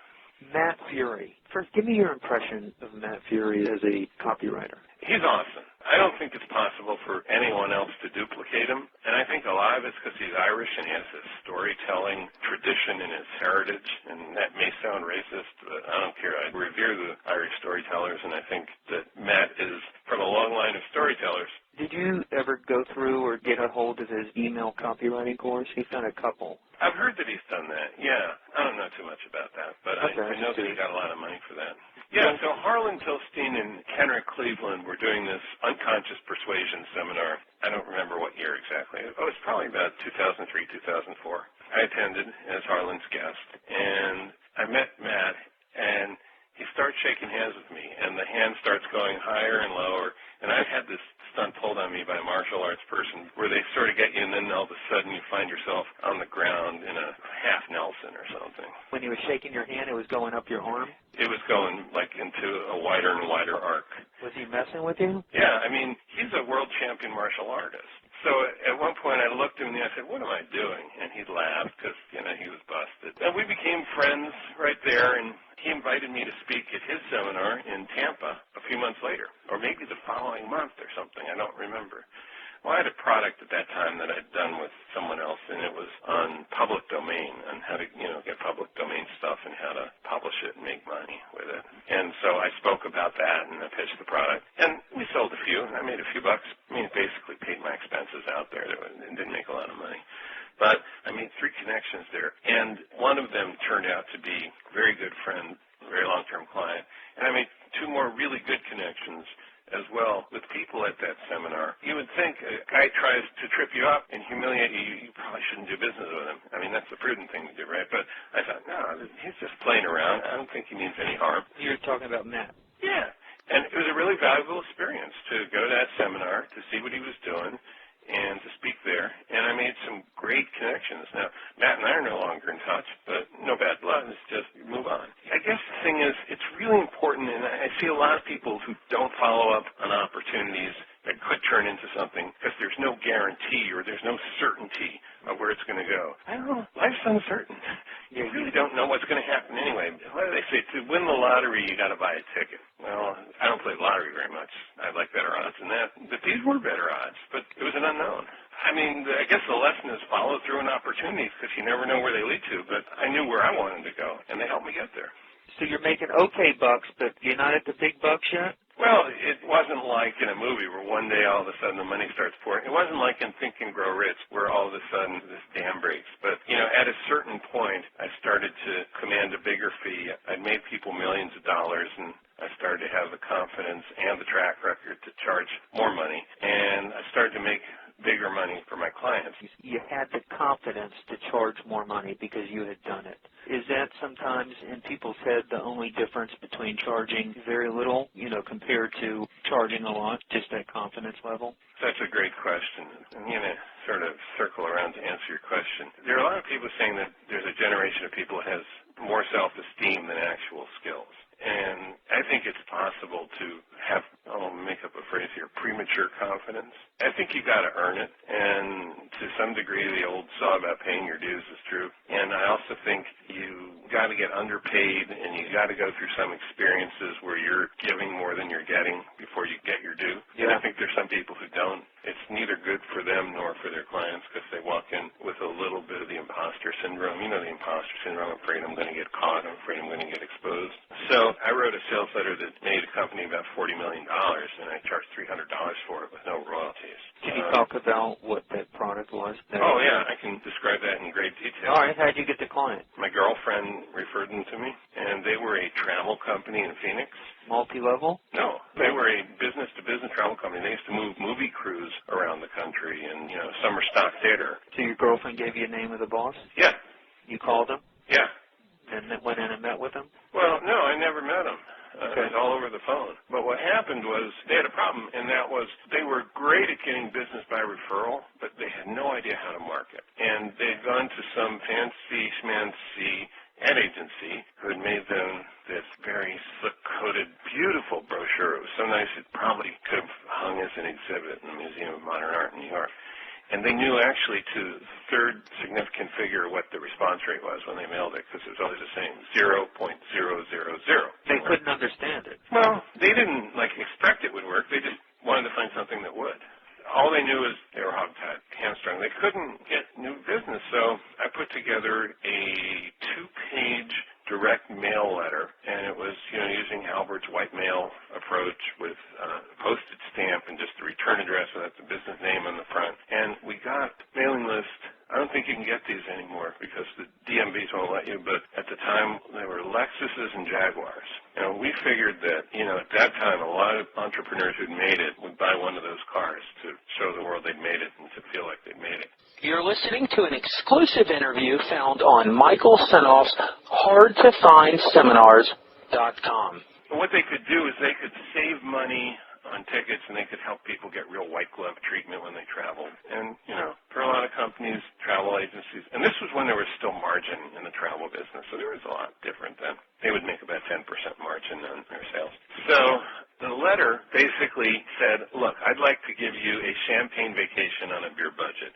C: Matt Fury. First, give me your impression of Matt Fury as a copywriter.
B: He's awesome. I don't think it's possible for anyone else to duplicate him, and I think a lot of it's because he's Irish and he has this storytelling tradition in his heritage, and that may sound racist, but I don't care. I revere the Irish storytellers, and I think that Matt is from a long line of storytellers.
C: Did you ever go through or get a hold of his email copywriting course? He's done a couple.
B: I've heard that he's done that, yeah. I don't know too much about that, but
C: okay,
B: I know that he got a lot of money for that. Yeah, so Harlan Tilstein and Henrik Cleveland were doing this unconscious persuasion seminar. I don't remember what year exactly. Oh, it's probably about 2003, 2004. I attended as Harlan's guest, and I met Matt, and he starts shaking hands with me, and the hand starts going higher and lower. And I've had this stunt pulled on me by a martial arts person where they sort of get you, and then all of a sudden you find yourself on the ground in a half Nelson or something.
C: When he was shaking your hand, it was going up your arm?
B: It was going like into a wider and wider arc.
C: Was he messing with you?
B: Yeah, I mean, he's a world champion martial artist. So at one point I looked at him and I said, "What am I doing?" And he laughed because, you know, he was busted. And we became friends right there, and he invited me to speak at his seminar in Tampa a few months later, or maybe the following month or something. I don't remember. Well, I had a product at that time that I'd done with someone else, and it was on public domain, on how to, you know, get public domain stuff and how to publish it and make money with it. And so I spoke about that, and I pitched the product. And we sold a few, and I made a few bucks. I mean, it basically paid my expenses out there. It didn't make a lot of money. But I made 3 connections there, and one of them turned out to be a very good friend, a very long-term client. And I made 2 more really good connections as well with people at that seminar. You would think a guy tries to trip you up and humiliate you, you probably shouldn't do business with him. I mean, that's the prudent thing to do, right? But I thought, no, he's just playing around. I don't think he means any harm.
C: You're talking about Matt.
B: Yeah. And it was a really valuable experience to go to that seminar, to see what he was doing, and to speak there. And I made some great connections. Now, Matt and I are no longer in touch, but no bad blood. It's just move on. I guess the thing is, it's really important, and I see a lot of people who don't follow up on opportunities that could turn into something because there's no guarantee or there's no certainty of where it's going to go. I don't know. Life's uncertain. You really don't know what's going to happen anyway. What do they say? To win the lottery, you got to buy a ticket. Well, I don't play lottery very much. I like better odds than that. But these were better odds, but it was an unknown. I mean, I guess the lesson is follow through on opportunities because you never know where they lead to, but I knew where I wanted to go, and they helped me get there.
C: So you're making okay bucks, but you're not at the big bucks yet?
B: Well, it wasn't like in a movie where one day all of a sudden the money starts pouring. It wasn't like in Think and Grow Rich where all of a sudden this dam breaks. But, you know, at a certain point, I started to command a bigger fee. I'd made people millions of dollars, and I started to have the confidence and the track record to charge more money. And I started to make bigger money for my clients.
C: You had the confidence to charge more money because you had done it. Is that sometimes in people's head the only difference between charging very little, you know, compared to charging a lot, just that confidence level?
B: That's a great question. I'm going to sort of circle around to answer your question. There are a lot of people saying that there's a generation of people who has more self-esteem than actual skills. And I think it's possible to have, I'll make up a phrase here, premature confidence. I think you got to earn it. And to some degree, the old saw about paying your dues is true. And I also think you got to get underpaid, and you got to go through some experiences where you're giving more than you're getting before you get your due. Yeah. And I think there's some people who don't. It's neither good for them nor for their clients because they walk in with a little bit of the imposter syndrome. You know the imposter syndrome. I'm afraid I'm going to get caught. I'm afraid I'm going to get exposed. So I wrote a sales letter that made a company about $40 million, and I charged $300 for it with no royalties.
C: Can you talk about what that product was?
B: Oh, yeah. I can describe that in great detail.
C: All right. How did you get the client?
B: My girlfriend referred them to me, and they were a travel company in Phoenix.
C: Multi-level?
B: No. They were a business-to-business travel company. They used to move movie crews around the country and, summer stock theater.
C: So your girlfriend gave you a name of the boss?
B: Yeah.
C: You called him?
B: Yeah.
C: And then went in and met with him?
B: Well, no, I never met him.
C: Okay.
B: It was all over the phone. But what happened was they had a problem, and that was they were great at getting business by referral, but they had no idea how to market. And they had gone to some fancy schmancy ad agency who had made them this very slick-coated, beautiful brochure. It was so nice it probably could have hung as an exhibit in the Museum of Modern Art in New York. And they knew actually to the third significant figure what the response rate was when they mailed it, because it was always the same, 0.000.
C: They couldn't understand it.
B: Well, they didn't expect it would work. They just wanted to find something that would. All they knew is they were hogtied, hamstrung. They couldn't get new business, so I put together a 2-page direct mail letter, and it was, using Albert's white mail approach with a postage stamp and just the return address without the business name on the front. And we got mailing list. I don't think you can get these anymore because the DMVs won't let you, but at the time they were Lexuses and Jaguars. And we figured that, at that time a lot of entrepreneurs who'd made it would buy one of those cars to show the world they'd made it and to feel like they'd made it.
A: You're listening to an exclusive interview found on Michael Senoff's HardToFindSeminars.com.
B: And what they could do is they could save money on tickets, and they could help people get real white glove treatment when they traveled. And, for a lot of companies, travel agencies, and this was when there was still margin in the travel business, so there was a lot different then. They would make about 10% margin on their sales. So the letter basically said, look, I'd like to give you a champagne vacation on a beer budget.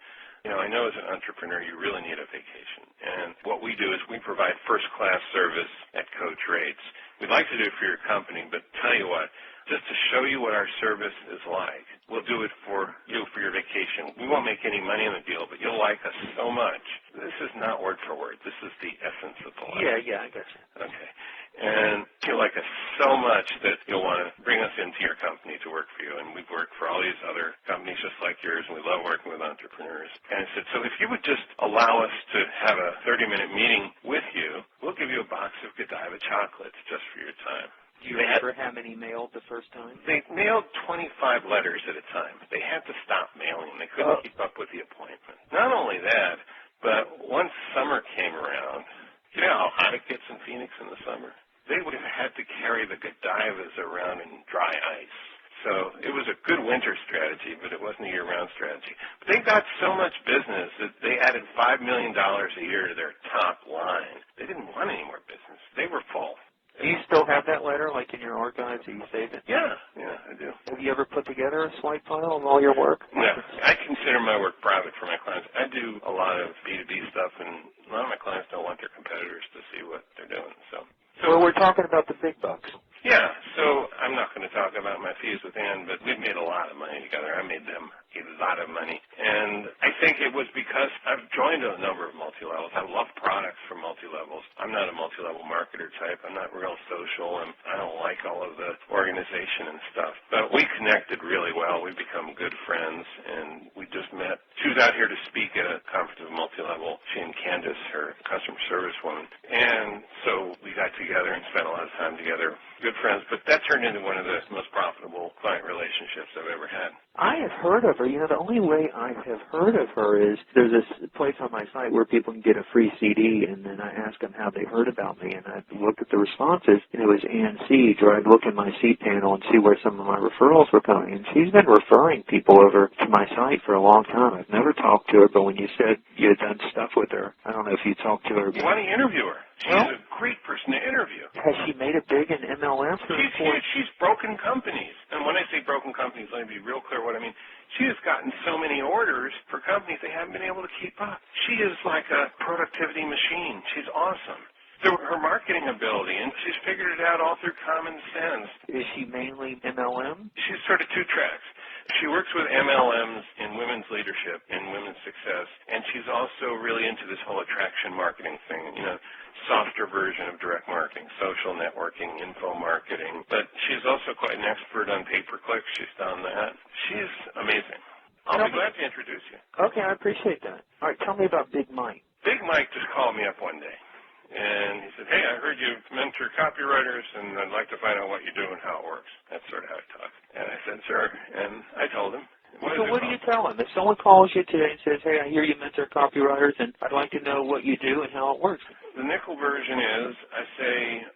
B: I know as an entrepreneur you really need a vacation. And what we do is we provide first-class service at coach rates. We'd like to do it for your company, but tell you what, just to show you what our service is like, we'll do it for you for your vacation. We won't make any money on the deal, but you'll like us so much. This is not word for word. This is the essence of the letter.
C: Yeah, I guess.
B: Okay. And you'll like us so much that you'll want to bring us into your company to work for you. And we've worked for all these other companies just like yours, and we love working with entrepreneurs. And I said, so if you would just allow us to have a 30-minute meeting with you, we'll give you a box of Godiva chocolates just for your time.
C: Do you remember how many mailed the first time?
B: They mailed 25 letters at a time. They had to stop mailing. They couldn't keep up with the appointment. Not only that, but once summer came around, you know how hot it gets in Phoenix in the summer? They would have had to carry the Godivas around in dry ice. So it was a good winter strategy, but it wasn't a year-round strategy. But they got so much business that they added $5 million a year to their top line. They didn't want any more business. They were full.
C: Do you still have that letter, like in your archives? Do you save it?
B: Yeah, I do.
C: Have you ever put together a swipe file of all your work?
B: No, I consider my work private for my clients. I do a lot of B2B stuff, and a lot of my clients don't want their competitors to see what they're doing. So
C: well, we're talking about the big bucks.
B: Yeah, so I'm not going to talk about my fees with Ann, but we've made a lot of money together. I made them a lot of money. And I think it was because I've joined a number of multi-levels. I love products from multi-levels. I'm not a multi-level marketer type. I'm not real social, and I don't like all of the organization and stuff. But we connected really well. We've become good friends, and we just met. She was out here to speak at a conference of multi-level. She and Candace, her customer service woman. And so we got together and spent a lot of time together. Good friends, but that turned into one of the most profitable client relationships I've ever had.
C: I have heard of her. The only way I have heard of her is there's this place on my site where people can get a free CD, and then I ask them how they heard about me, and I look at the responses, and it was Ann Siege, or I'd look in my seat panel and see where some of my referrals were coming, and she's been referring people over to my site for a long time. I've never talked to her, but when you said you had done stuff with her, I don't know if you talked to her.
B: Why don't you interview her? She's a great person to interview.
C: Has she made it big in MLM?
B: She's broken companies. And when I say broken companies, let me be real clear what I mean. She has gotten so many orders for companies they haven't been able to keep up. She is like a productivity machine. She's awesome. Through her marketing ability, and she's figured it out all through common sense.
C: Is she mainly MLM?
B: She's sort of two tracks. She works with MLMs in women's leadership and women's success, and she's also really into this whole attraction marketing thing, softer version of direct marketing, social networking, info marketing. But she's also quite an expert on pay-per-click. She's done that. She's amazing. I'll be glad to introduce you.
C: Okay, I appreciate that. All right, tell me about Big Mike.
B: Big Mike just called me up one day. And he said, hey, I heard you mentor copywriters, and I'd like to find out what you do and how it works. That's sort of how it talks. And I said, sure. And I told him.
C: So what do you tell him? If someone calls you today and says, hey, I hear you mentor copywriters, and I'd like to know what you do and how it works.
B: The nickel version is I say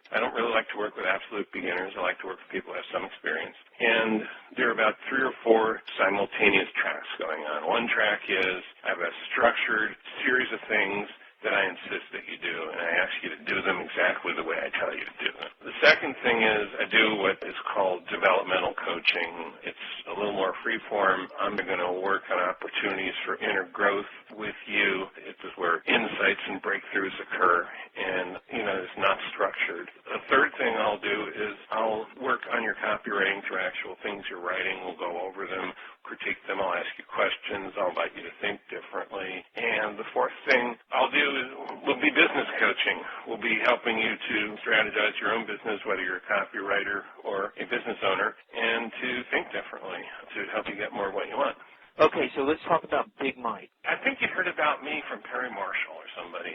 B: I don't really like to work with absolute beginners. I like to work with people who have some experience. And there are about 3 or 4 simultaneous tracks going on. One track is I have a structured series of things that I insist that you do, and I ask you to do them exactly the way I tell you to do them. The second thing is I do what is called developmental coaching. It's a little more free-form. I'm going to work on opportunities for inner growth with you. It is where insights and breakthroughs occur, and, it's not structured. The third thing I'll do is I'll work on your copywriting through actual things you're writing. We'll go over them, critique them. I'll ask you questions. I'll invite you to think differently. And the fourth thing I'll do is we'll be business coaching. We'll be helping you to strategize your own business, whether you're a copywriter or a business owner, and to think differently to help you get more of what you want.
C: Okay, so let's talk about Big Mike.
B: I think you heard about me from Perry Marshall or somebody,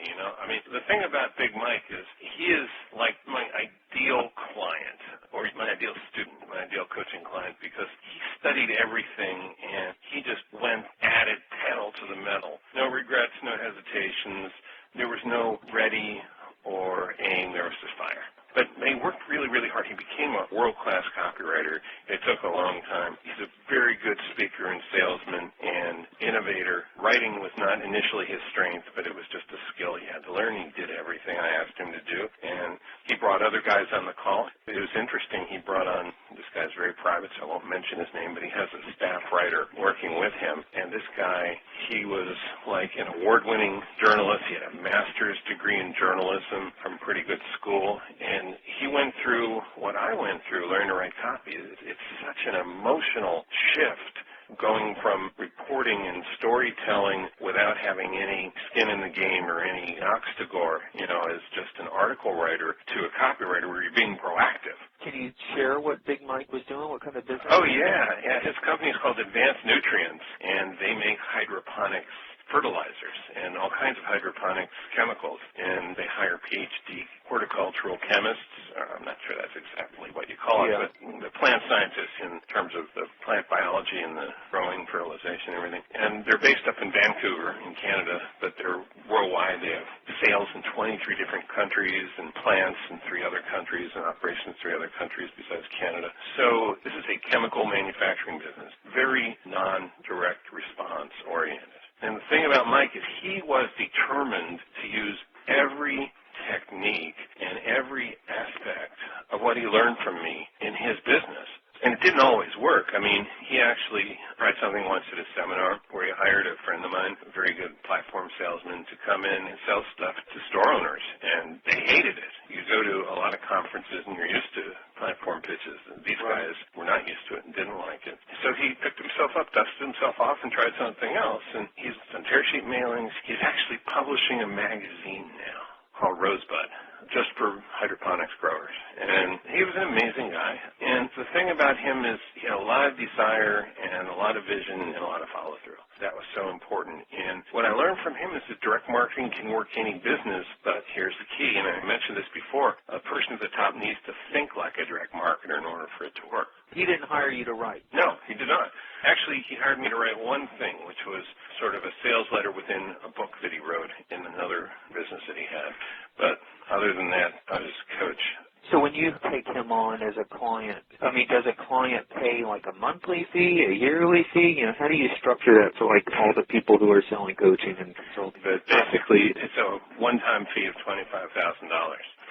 B: the thing about Big Mike is he is like my ideal client or my ideal student, my ideal coaching client, because he studied everything and he just went at it pedal to the metal. No regrets, no hesitations. There was no ready or aim. There was just fire. But they worked really, really hard. He became a world-class copywriter. It took a long time. He's a very good speaker and salesman and innovator. Writing was not initially his strength, but it was just a skill he had to learn. He did everything I asked him to do, and he brought other guys on the call. It was interesting. He brought on, this guy's very private, so I won't mention his name, but he has a staff writer working with him, and this guy, he was like an award-winning journalist. He had a master's degree in journalism from a pretty good school, and he went through what I went through, learning to write copy. It's such an emotional shift going from reporting and storytelling without having any skin in the game or any ox to gore, as just an article writer, to a copywriter where you're being proactive.
C: Can you share what Big Mike was doing? What kind of business?
B: Oh, yeah. His company is called Advanced Nutrients, and they make hydroponics fertilizers and all kinds of hydroponics chemicals, and they hire PhD horticultural chemists. I'm not sure that's exactly what you call it, but the plant scientists in terms of the plant biology and the growing, fertilization and everything. And they're based up in Vancouver in Canada, but they're worldwide. They have sales in 23 different countries and plants in 3 other countries and operations in 3 other countries besides Canada. So this is a chemical manufacturing business, very non-direct response oriented. And the thing about Mike is he was determined to use every technique and every aspect of what he learned from me in his business. And it didn't always work. He actually tried something once at a seminar where he hired a friend of mine, a very good platform salesman, to come in and sell stuff to store owners, and they hated it. You go to a lot of conferences and you're used to platform pitches, and these guys were not used to it and didn't like it. So he picked himself up, dusted himself off, and tried something else, and he's on tear sheet mailings. He's actually publishing a magazine now called Rosebud, just for hydroponics growers. And he was an amazing guy. And the thing about him is he had a lot of desire and a lot of vision and a lot of follow-through. That was so important. And what I learned from him is that direct marketing can work any business, but here's the key, and I mentioned this before, a person at the top needs to think like a direct marketer in order for it to work.
C: He didn't hire you to write.
B: No, he did not. Actually, he hired me to write one thing, which was sort of a sales letter within a book that he wrote in another business that he had. But other than that, I was coach.
C: So when you take him on as a client, does a client pay like a monthly fee, a yearly fee? How do you structure that for like all the people who are selling coaching and consulting?
B: But basically, it's a one-time fee of $25,000.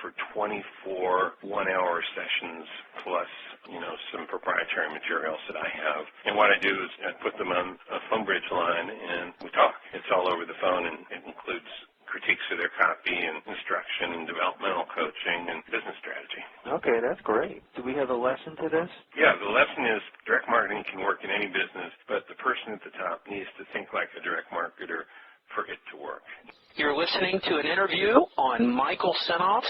B: for 24 one-hour sessions plus, some proprietary materials that I have. And what I do is I put them on a phone bridge line and we talk. It's all over the phone, and it includes critiques of their copy and instruction and developmental coaching and business strategy.
C: Okay, that's great. Do we have a lesson to this?
B: Yeah, the lesson is direct marketing can work in any business, but the person at the top needs to think like a direct marketer for it to work.
A: You're listening to an interview on Michael Senoff's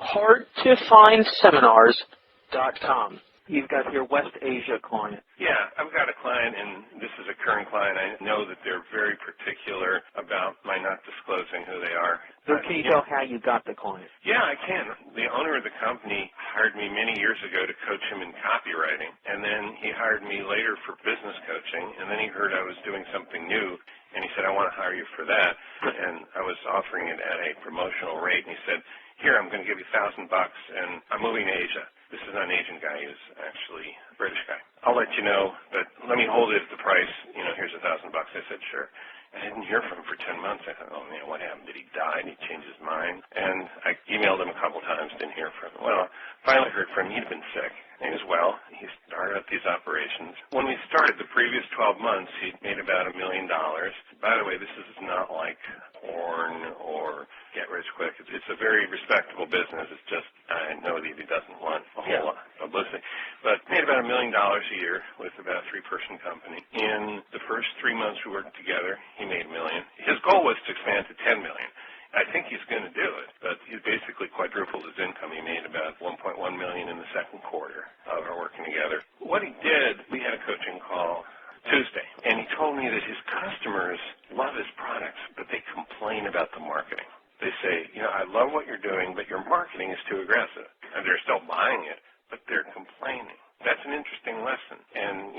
A: hardtofindseminars.com.
C: You've got your West Asia client.
B: Yeah, I've got a client, and this is a current client. I know that they're very particular about my not disclosing who they are.
C: So can you tell how you got the client?
B: Yeah, I can. The owner of the company hired me many years ago to coach him in copywriting, and then he hired me later for business coaching, and then he heard I was doing something new, and he said, I want to hire you for that, and I was offering it at a promotional rate, and he said, here, I'm going to give you $1,000, and I'm moving to Asia. This is not an Asian guy. He's actually a British guy. I'll let you know, but let me hold it at the price. Here's $1,000. I said, sure. I didn't hear from him for 10 months. I thought, oh, man, what happened? Did he die? Did he change his mind? And I emailed him a couple times, didn't hear from him. Well, finally heard from him. He'd been sick. And he was well. He started up these operations. When we started the previous 12 months, he'd made about $1 million. By the way, this is not like porn or get rich quick. It's a very respectable business. It's just, I know that he doesn't want a whole lot of publicity. But made about $1 million a year with about a 3-person company. In the first 3 months we worked together, he made $1 million. His goal was to expand to $10 million. I think he's going to do it, but he's basically quadrupled his income. He made about $1.1 million in the second quarter of our working together. What he did, we had a coaching call Tuesday, and he told me that his customers love his products, but they complain about the marketing. They say, I love what you're doing, but your marketing is too aggressive. And they're still buying it, but they're complaining. That's an interesting lesson. And,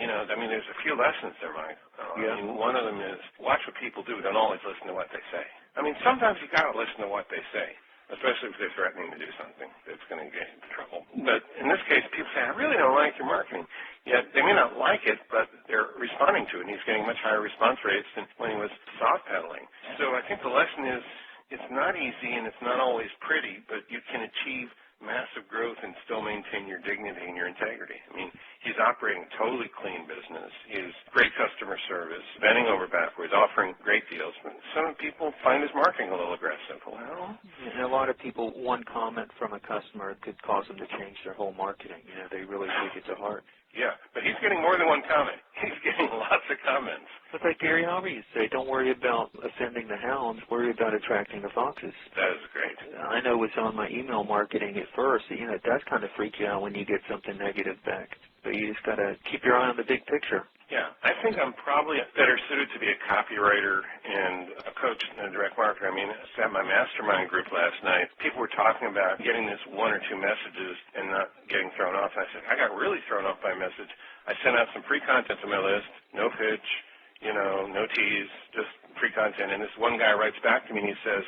B: there's a few lessons there, Mike. One of them is watch what people do. Don't always listen to what they say. Sometimes you got to listen to what they say, especially if they're threatening to do something that's going to get into trouble. But in this case, people say, I really don't like your marketing. Yet they may not like it, but they're responding to it, and he's getting much higher response rates than when he was soft pedaling. So I think the lesson is it's not easy and it's not always pretty, but you can achieve massive growth and still maintain your dignity and your integrity. He's operating a totally clean business. He's great customer service, bending over backwards, offering great deals. But some people find his marketing a little aggressive. Well,
C: and a lot of people, one comment from a customer could cause them to change their whole marketing. They really take it to heart.
B: Yeah, but he's getting more than one comment. He's getting lots of comments.
C: It's like Gary Harvey used to say, don't worry about offending the hounds, worry about attracting the foxes.
B: That is great.
C: I know with some of my email marketing at first, it does kind of freak you out when you get something negative back. But you just got to keep your eye on the big picture.
B: Yeah, I think I'm probably better suited to be a copywriter and a coach than a direct marketer. I was at my mastermind group last night. People were talking about getting this 1 or 2 messages and not getting thrown off. And I said, I got really thrown off by a message. I sent out some free content to my list, no pitch, no tease, just free content. And this one guy writes back to me and he says,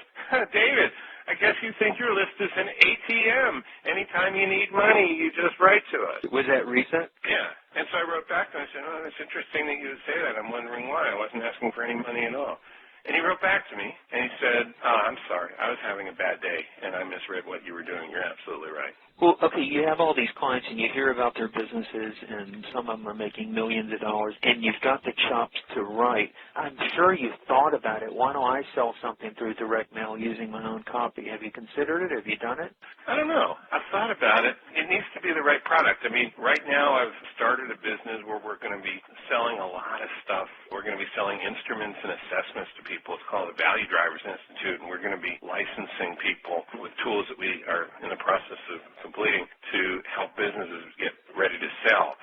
B: David, I guess you think your list is an ATM. Anytime you need money, you just write to us.
C: Was that recent?
B: Yeah. And so I wrote back to him and I said, it's interesting that you would say that. I'm wondering why. I wasn't asking for any money at all. And he wrote back to me and he said, I'm sorry. I was having a bad day and I misread what you were doing. You're absolutely right.
C: Well, okay, you have all these clients and you hear about their businesses and some of them are making millions of dollars and you've got the chops to write. I'm sure you've thought about it. Why don't I sell something through direct mail using my own copy? Have you considered it? Have you done it?
B: I don't know. I've thought about it. It needs to be the right product. Right now I've started a business where we're going to be selling a lot of stuff. We're going to be selling instruments and assessments to people. It's called the Value Drivers Institute, and we're going to be licensing people with tools that we are in the process of completing to help businesses get ready to sell.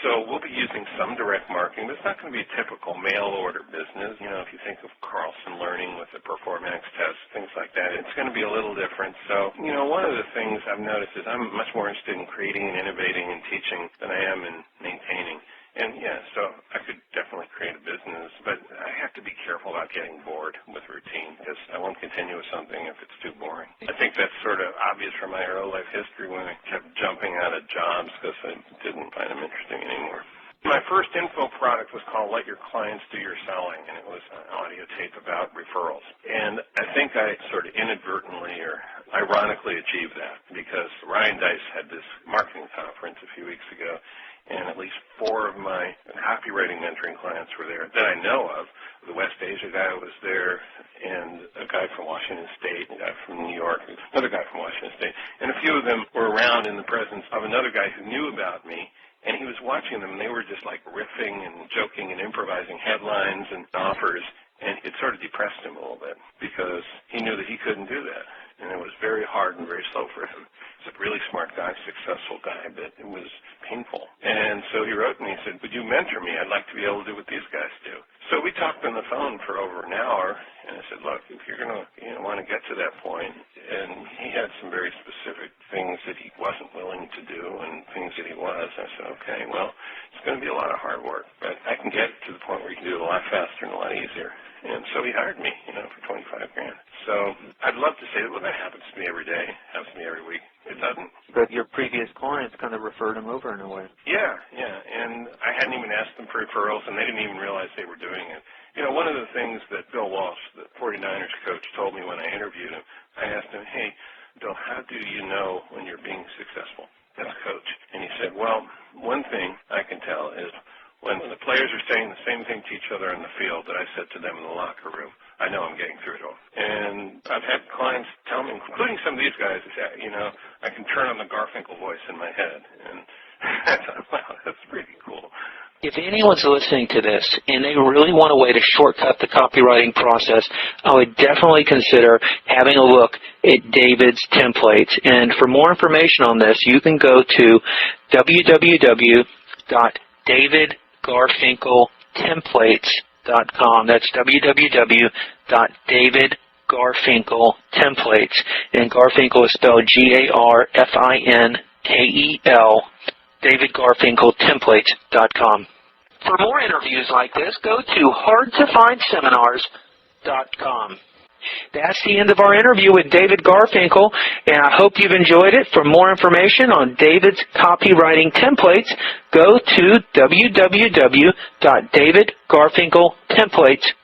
B: So we'll be using some direct marketing, but it's not going to be a typical mail order business. If you think of Carlson Learning with the Performance test, things like that, it's going to be a little different. So, one of the things I've noticed is I'm much more interested in creating and innovating and teaching than I am in maintaining. And, so I could definitely create a business, but I have to be careful about getting bored with routine because I won't continue with something if it's too boring. I think that's sort of obvious from my early life history when I kept jumping out of jobs because I didn't find them interesting anymore. My first info product was called Let Your Clients Do Your Selling, and it was an audio tape about referrals. And I think I sort of inadvertently or ironically achieved that because Ryan Dice had this marketing conference a few weeks ago, and at least 4 of my copywriting mentoring clients were there that I know of. The West Asia guy was there, and a guy from Washington State, a guy from New York, another guy from Washington State. And a few of them were around in the presence of another guy who knew about me, and he was watching them, and they were just like riffing and joking and improvising headlines and offers, and it sort of depressed him a little bit because he knew that he couldn't do that, and it was very hard and very slow for him. He's a really smart guy, successful guy, but it was painful. And so he wrote me, he said, would you mentor me? I'd like to be able to do what these guys do. So we talked on the phone for over an hour, and I said, look, if you're going to want to get to that point, and he had some very specific things that he wasn't willing to do and things that he was, I said, okay, well, it's going to be a lot of hard work, but I can get to the point where you can do it a lot faster and a lot easier. And so he hired me, for $25,000. So I'd love to say, well, that happens to me every day, happens to me every week. It doesn't.
C: But your previous clients kind of referred him over in a way.
B: Yeah, and I hadn't even asked them for referrals, and they didn't even realize they were doing it. One of the things that Bill Walsh, the 49ers coach, told me when I interviewed him, I asked him, hey, Bill, how do you know when you're being successful as a coach? And he said, well, one thing I can tell is when the players are saying the same thing to each other in the field that I said to them in the locker room, I know I'm getting through it all. And I've had clients tell me, including some of these guys, I can turn on the Garfinkel voice in my head. And I thought, wow, that's pretty cool.
A: If anyone's listening to this and they really want a way to shortcut the copywriting process, I would definitely consider having a look at David's templates. And for more information on this, you can go to www.davidgarfinkeltemplates.com. That's www.davidgarfinkeltemplates. And Garfinkel is spelled Garfinkel. DavidGarfinkelTemplates.com. For more interviews like this, go to hardtofindseminars.com. That's the end of our interview with David Garfinkel, and I hope you've enjoyed it. For more information on David's copywriting templates, go to www.davidgarfinkeltemplates.com.